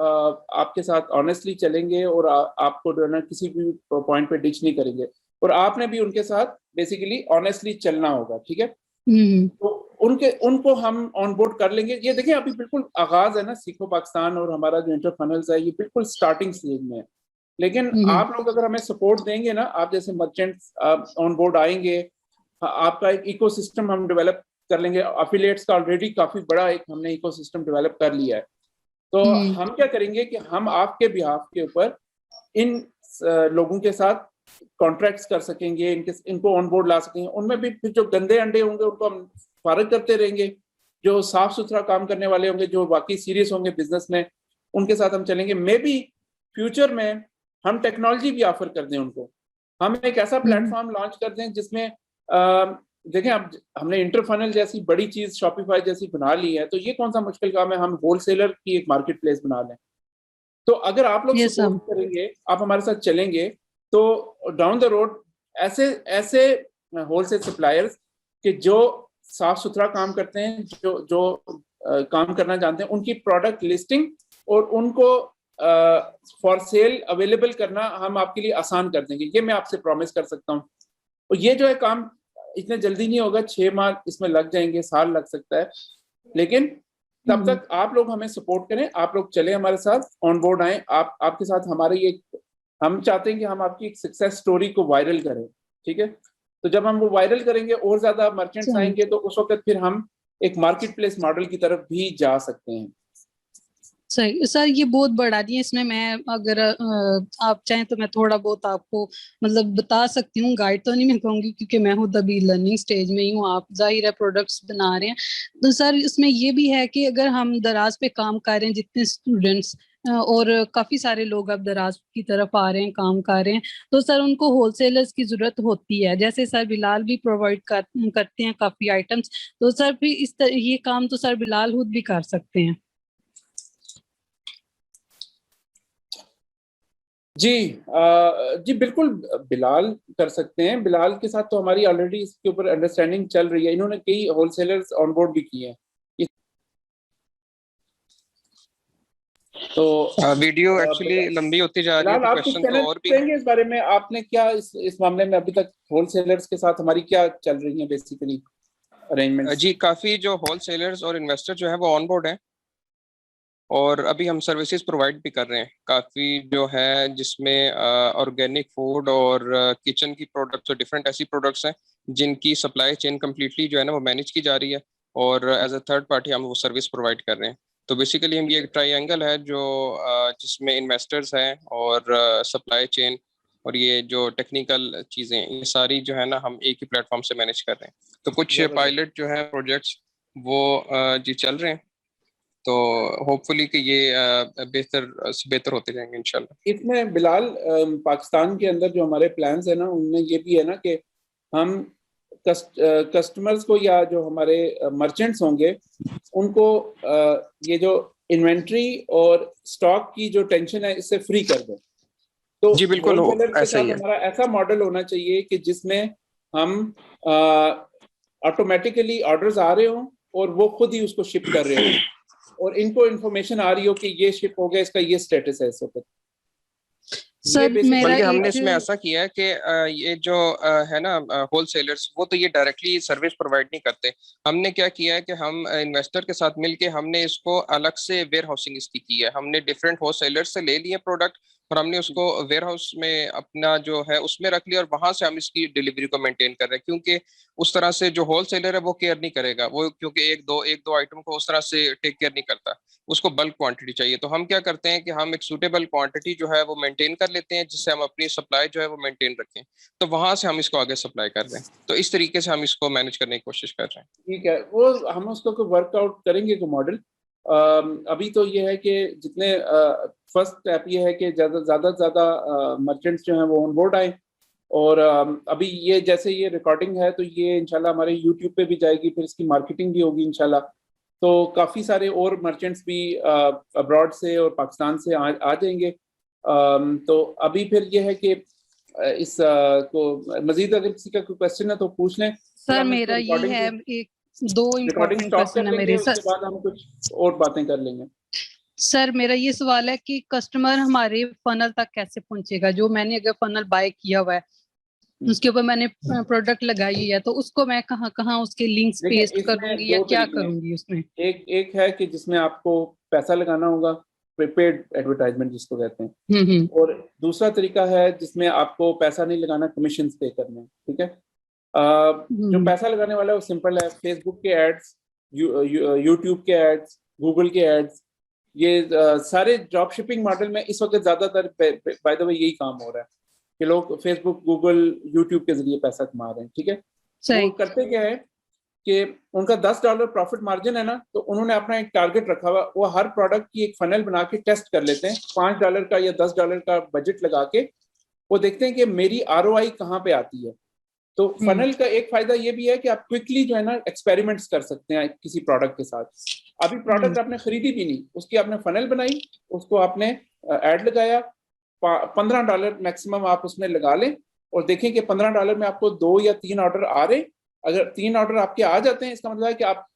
Speaker 1: आपके साथ ऑनेस्टली चलेंगे और आपको जो है ना किसी भी पॉइंट पे डिच नहीं करेंगे, और आपने भी उनके साथ बेसिकली ऑनेस्टली चलना होगा, ठीक है। तो उनको हम ऑन बोर्ड कर लेंगे। ये देखिए अभी बिल्कुल आगाज है ना, सीखो पाकिस्तान और हमारा जो इंटरफनल्स है ये बिल्कुल स्टार्टिंग स्टेज में है। लेकिन आप लोग अगर हमें सपोर्ट देंगे ना, आप जैसे मर्चेंट्स ऑन बोर्ड आएंगे, आपका एक इकोसिस्टम हम डेवलप कर लेंगे। एफिलिएट्स का ऑलरेडी काफी बड़ा एक हमने इकोसिस्टम डेवलप कर लिया है। तो हम क्या करेंगे कि हम आपके बिहाफ के ऊपर इन लोगों के साथ कॉन्ट्रैक्ट्स कर सकेंगे, इनको ऑन बोर्ड ला सकेंगे। उनमें भी फिर जो गंदे अंडे होंगे उनको हम फारग करते रहेंगे, जो साफ सुथरा काम करने वाले होंगे, जो वाकई सीरियस होंगे बिजनेस में, उनके साथ हम चलेंगे। मे बी फ्यूचर में हम टेक्नोलॉजी भी ऑफर कर दें उनको। हम एक ऐसा प्लेटफॉर्म लॉन्च कर दें जिसमें देखें, अब हमने इंटरफनल जैसी बड़ी चीज शॉपिफाई जैसी बना ली है, तो ये कौन सा मुश्किल काम है हम होलसेलर की एक मार्केट प्लेस बना लें। तो अगर आप लोग
Speaker 6: Yes,
Speaker 1: सपोर्ट करेंगे, आप हमारे साथ चलेंगे, तो डाउन द रोड ऐसे ऐसे होलसेल सप्लायर्स कि जो साफ सुथरा काम करते हैं, जो काम करना जानते हैं, उनकी प्रोडक्ट लिस्टिंग और उनको फॉर सेल अवेलेबल करना हम आपके लिए आसान कर देंगे, ये मैं आपसे प्रॉमिस कर सकता हूँ। और ये जो है काम इतने जल्दी नहीं होगा, 6 माह इसमें लग जाएंगे, साल लग सकता है, लेकिन तब तक आप लोग हमें सपोर्ट करें, आप लोग चले हमारे साथ, ऑन बोर्ड आए, आपके साथ हमारे ये, हम चाहते हैं कि हम आपकी एक सक्सेस स्टोरी को वायरल करें, ठीक है। तो जब हम वो वायरल करेंगे और ज्यादा मर्चेंट्स आएंगे, तो उस वक्त फिर हम एक मार्केट प्लेस मॉडल की तरफ भी जा सकते हैं।
Speaker 6: सही सर, ये बहुत बढ़ा दिए। इसमें मैं अगर आप चाहें तो मैं थोड़ा बहुत आपको मतलब बता सकती हूँ, गाइड तो नहीं मैं कहूँगी क्योंकि मैं खुद अभी लर्निंग स्टेज में ही हूँ, आप जाहिर है प्रोडक्ट्स बना रहे हैं। तो सर इसमें ये भी है कि अगर हम दराज पे काम कर रहे हैं, जितने स्टूडेंट्स और काफी सारे लोग अब दराज की तरफ आ रहे हैं, काम कर रहे हैं, तो सर उनको होलसेलर्स की जरूरत होती है। जैसे सर बिलाल भी प्रोवाइड करते हैं काफी आइटम्स, तो सर भी ये काम तो सर बिलाल खुद भी कर सकते हैं।
Speaker 1: जी जी बिल्कुल, बिलाल कर सकते हैं। बिलाल के साथ तो हमारी ऑलरेडी इसके ऊपर अंडरस्टैंडिंग चल रही है, इन्होंने कई होलसेलर्स ऑन बोर्ड भी किए हैं। तो
Speaker 3: वीडियो एक्चुअली लंबी होती जा रही है,
Speaker 1: बिलाल,
Speaker 3: तो
Speaker 1: आप कुछ
Speaker 3: क्वेश्चन
Speaker 1: कहना
Speaker 3: तो और भी
Speaker 1: चाहेंगे इस बारे में? आपने क्या इस मामले में अभी तक होलसेलर्स के साथ हमारी क्या चल रही है बेसिकली अरेंजमेंट?
Speaker 3: जी, काफी जो होलसेलर्स और इन्वेस्टर जो है वो ऑन बोर्ड हैं, और अभी हम सर्विसेज प्रोवाइड भी कर रहे हैं काफ़ी जो है, जिसमें ऑर्गेनिक फूड और किचन की प्रोडक्ट्स और डिफरेंट ऐसी प्रोडक्ट्स हैं जिनकी सप्लाई चेन कम्प्लीटली जो है ना वो मैनेज की जा रही है, और एज अ थर्ड पार्टी हम वो सर्विस प्रोवाइड कर रहे हैं। तो बेसिकली हम ये एक ट्रायंगल है जो जिसमें इन्वेस्टर्स हैं और सप्लाई चेन और ये जो टेक्निकल चीज़ें, ये सारी जो है ना हम एक ही प्लेटफॉर्म से मैनेज कर रहे हैं। तो कुछ पायलट जो है प्रोजेक्ट्स वो जी चल रहे हैं, तो होपफुली कि ये बेहतर से बेहतर होते जाएंगे इंशाल्लाह।
Speaker 1: इसमें बिलाल, पाकिस्तान के अंदर जो हमारे प्लान्स है ना, उनमें ये भी है ना कि हम कस्टमर्स को या जो हमारे मर्चेंट्स होंगे उनको ये जो इन्वेंट्री और स्टॉक की जो टेंशन है इससे फ्री कर दें। तो
Speaker 3: जी बिल्कुल,
Speaker 1: होलसेलर के
Speaker 3: ऐसा
Speaker 1: साथ
Speaker 3: ही है।
Speaker 1: हमारा ऐसा मॉडल होना चाहिए कि जिसमें हम ऑटोमेटिकली ऑर्डर्स आ रहे हों और वो खुद ही उसको शिप कर रहे हो और इनको इन्फॉर्मेशन आ रही हो कि ये शिप हो गया, इसका ये स्टेटस है इस वक्त।
Speaker 6: सर मेरा
Speaker 3: बल्कि हमने
Speaker 6: एक
Speaker 3: इसमें ऐसा किया है कि ये जो है ना होलसेलर्स, वो तो ये डायरेक्टली सर्विस प्रोवाइड नहीं करते। हमने क्या किया है कि हम इन्वेस्टर के साथ मिलके हमने इसको अलग से वेयर हाउसिंग इसकी की है। हमने डिफरेंट होलसेलर्स से ले लिए प्रोडक्ट और हमने उसको वेयर हाउस में अपना जो है उसमें रख लिया, और वहां से हम इसकी डिलीवरी को मेंटेन कर रहे हैं, क्योंकि उस तरह से जो होलसेलर है वो केयर नहीं करेगा, वो क्योंकि एक दो आइटम को उस तरह से टेक केयर नहीं करता, उसको बल्क क्वांटिटी चाहिए। तो हम क्या करते हैं कि हम एक सूटेबल क्वांटिटी जो है वो मेंटेन कर लेते हैं, जिससे हम अपनी सप्लाई जो है वो मेंटेन रखें, तो वहां से हम इसको आगे सप्लाई कर रहे हैं। तो इस तरीके से हम इसको मैनेज करने की कोशिश कर रहे हैं।
Speaker 1: ठीक है, वो हम उसको वर्कआउट करेंगे को मॉडल। अभी तो ये है कि जितने फर्स्ट स्टेप ये है कि ज्यादा मर्चेंट्स जो हैं वो ऑन बोर्ड आए, और अभी ये जैसे ये रिकॉर्डिंग है तो ये इंशाल्लाह हमारे यूट्यूब पे भी जाएगी, फिर इसकी मार्केटिंग भी होगी इंशाल्लाह। तो काफ़ी सारे और मर्चेंट्स भी अब्रॉड से और पाकिस्तान से आ जाएंगे। तो अभी फिर ये है कि इस को मजीद अगर किसी का कोई क्वेश्चन है तो पूछ लें।
Speaker 6: सर मेरा ये है, एक दो
Speaker 1: रिकॉर्डिंग
Speaker 6: इम्पोर्टेंट
Speaker 1: स्टॉप कर
Speaker 6: क्वेश्चन है
Speaker 1: लेंगे,
Speaker 6: मेरे
Speaker 1: उसके
Speaker 6: सर।
Speaker 1: बाद हम कुछ और बातें कर लेंगे।
Speaker 6: सर मेरा ये सवाल है कि कस्टमर हमारे फनल तक कैसे पहुंचेगा? जो मैंने अगर फनल बाय किया हुआ है, उसके ऊपर मैंने प्रोडक्ट लगाई है, तो उसको मैं कहाँ कहाँ उसके लिंक्स
Speaker 1: देखिए,
Speaker 6: पेस्ट
Speaker 1: इसमें
Speaker 6: करूंगी या
Speaker 1: दो
Speaker 6: क्या
Speaker 1: तरीके हैं।
Speaker 6: करूंगी उसमें?
Speaker 1: एक है कि जिसमें आपको पैसा लगाना होगा, प्रीपेड एडवर्टाइजमेंट जिसको कहते हैं, और दूसरा तरीका है जिसमें आपको पैसा नहीं लगाना, कमीशन पे करने हैं। ठीक है, जो पैसा लगाने वाला है वो सिंपल है, फेसबुक के एड्स, यूट्यूब के एड्स, गूगल के एड्स, ये सारे ड्रॉप शिपिंग मॉडल में इस वक्त ज्यादातर बाय द वे यही काम हो रहा है कि लोग फेसबुक, गूगल, यूट्यूब के जरिए पैसा कमा रहे हैं। ठीक है, वो करते क्या है कि उनका $10 प्रॉफिट मार्जिन है ना, तो उन्होंने अपना एक टारगेट रखा हुआ, वो हर प्रोडक्ट की एक फनल बना के टेस्ट कर लेते हैं, $5 का या $10 का बजट लगा के वो देखते हैं कि मेरी ROI कहाँ पे आती है। तो फनल का एक फायदा ये भी है कि आप क्विकली जो है ना एक्सपेरिमेंट्स कर सकते हैं किसी प्रोडक्ट के साथ। अभी प्रोडक्ट आपने खरीदी भी नहीं, उसकी आपने फनल बनाई, उसको आपने ऐड लगाया, $15 मैक्सिमम आप उसमें लगा लें और देखें कि $15 में आपको 2 या 3 ऑर्डर आ रहे। अगर 3 ऑर्डर आपके आ जाते हैं, इसका मतलब है कि आप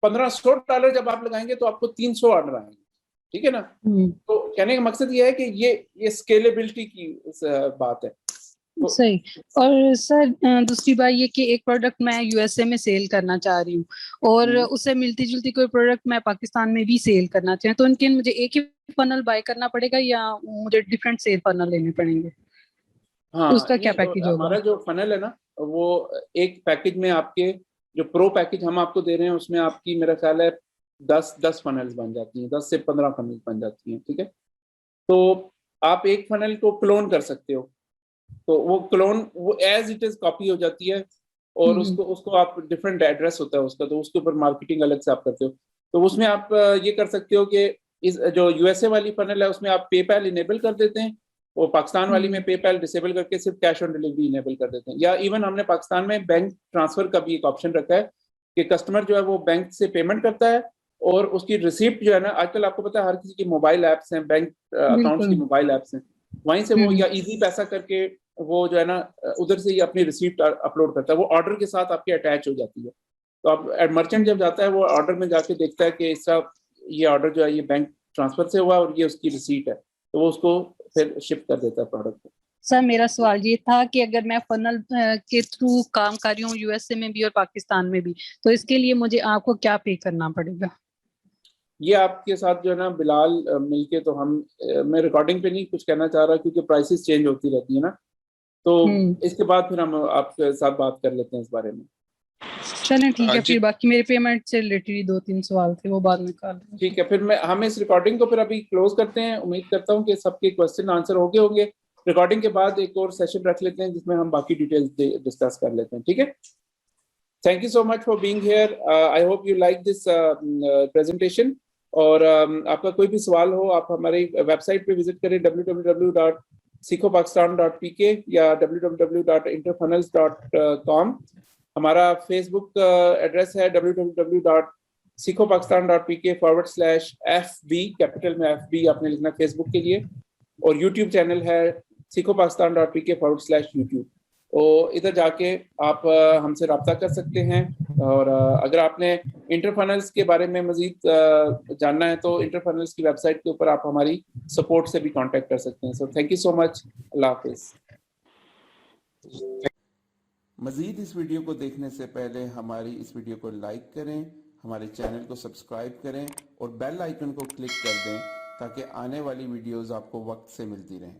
Speaker 1: $1500 जब आप लगाएंगे तो आपको 300 ऑर्डर आएंगे, ठीक है ना। तो कहने का मकसद ये है कि ये स्केलेबिलिटी की बात है।
Speaker 6: सही। और सर दूसरी बात ये कि एक प्रोडक्ट मैं यूएसए में सेल करना चाह रही हूँ और उससे मिलती जुलती कोई प्रोडक्ट मैं पाकिस्तान में भी सेल करना चाहूँ, तो उनके मुझे एक ही फनल बाय करना पड़ेगा या मुझे डिफरेंट सेल फनल लेने पड़ेंगे?
Speaker 1: हाँ,
Speaker 6: उसका क्या पैकेज होगा?
Speaker 1: हमारा जो फनल है ना, वो एक पैकेज में आपके जो प्रो पैकेज हम आपको दे रहे हैं उसमें आपकी मेरा ख्याल है 10 फनल्स बन जाती हैं, 10 से 15 फनल्स बन जाती हैं, ठीक है। तो आप एक फनल को क्लोन कर सकते हो, तो वो क्लोन वो एज इट इज कॉपी हो जाती है और उसको आप डिफरेंट एड्रेस होता है उसका, तो उसके ऊपर मार्केटिंग अलग से आप करते हो। तो उसमें आप ये कर सकते हो कि इस जो यूएसए वाली फनल है उसमें आप पेपैल इनेबल कर देते हैं और पाकिस्तान वाली में पेपैल डिसेबल करके सिर्फ कैश ऑन डिलीवरी इनेबल कर देते हैं। या इवन हमने पाकिस्तान में बैंक ट्रांसफर का भी एक ऑप्शन रखा है कि कस्टमर जो है वो बैंक से पेमेंट करता है और उसकी रिसिप्ट जो है ना, आजकल आपको पता है हर किसी की मोबाइल ऐप्स हैं, बैंक अकाउंट्स की मोबाइल ऐप्स हैं, वहीं से वो या इजी पैसा करके वो जो है ना उधर से ही अपनी रिसीप्ट अपलोड करता है, वो ऑर्डर के साथ आपके अटैच हो जाती है। तो आप मर्चेंट जब जाता है वो ऑर्डर में जाके देखता है कि इसका ये ऑर्डर जो है ये बैंक ट्रांसफर से हुआ और ये उसकी रिसीट है, तो वो उसको फिर शिप कर देता है प्रोडक्ट को।
Speaker 6: सर मेरा सवाल ये था कि अगर मैं फनल के थ्रू काम कर रही हूँ यूएसए में भी और पाकिस्तान में भी, तो इसके लिए मुझे आपको क्या पे करना पड़ेगा?
Speaker 1: ये आपके साथ जो है ना बिलाल मिलके, तो मैं रिकॉर्डिंग पे नहीं कुछ कहना चाह रहा क्योंकि प्राइसेस चेंज होती रहती है ना, तो इसके बाद फिर हम आपके साथ बात कर लेते हैं इस बारे में।
Speaker 6: चलें ठीक है, फिर बाकी मेरे पेमेंट से रिलेटेड 2-3 सवाल थे वो बाद में कर लेंगे।
Speaker 1: ठीक है, फिर हम इस रिकॉर्डिंग को फिर अभी क्लोज करते हैं। उम्मीद करता हूँ कि सबके क्वेश्चन आंसर हो गए होंगे। रिकॉर्डिंग के बाद एक और सेशन रख लेते हैं जिसमें हम बाकी डिटेल्स डिस्कस कर लेते हैं, ठीक है। Thank you so much for being here. I hope you like this presentation. और आपका कोई भी सवाल हो आप हमारी वेबसाइट पे विजिट करें www.sikhopakistan.pk या www.interfunnels.com। हमारा फेसबुक एड्रेस है www.sikhopakistan.pk/FB, कैपिटल में FB आपने लिखना फेसबुक के लिए, और यूट्यूब चैनल है sikhopakistan.pk/YouTube। तो इधर जाके आप हमसे रब्ता कर सकते हैं। और अगर आपने इंटरफनल्स के बारे में मजीद जानना है तो इंटरफनल्स की वेबसाइट के ऊपर आप हमारी सपोर्ट से भी कांटेक्ट कर सकते हैं। So thank you so much, अल्लाह हाफिज।
Speaker 2: मज़ीद इस वीडियो को देखने से पहले हमारी इस वीडियो को लाइक करें, हमारे चैनल को सब्सक्राइब करें और बेल आइकन को क्लिक कर दें ताकि आने वाली वीडियोस आपको वक्त से मिलती रहें।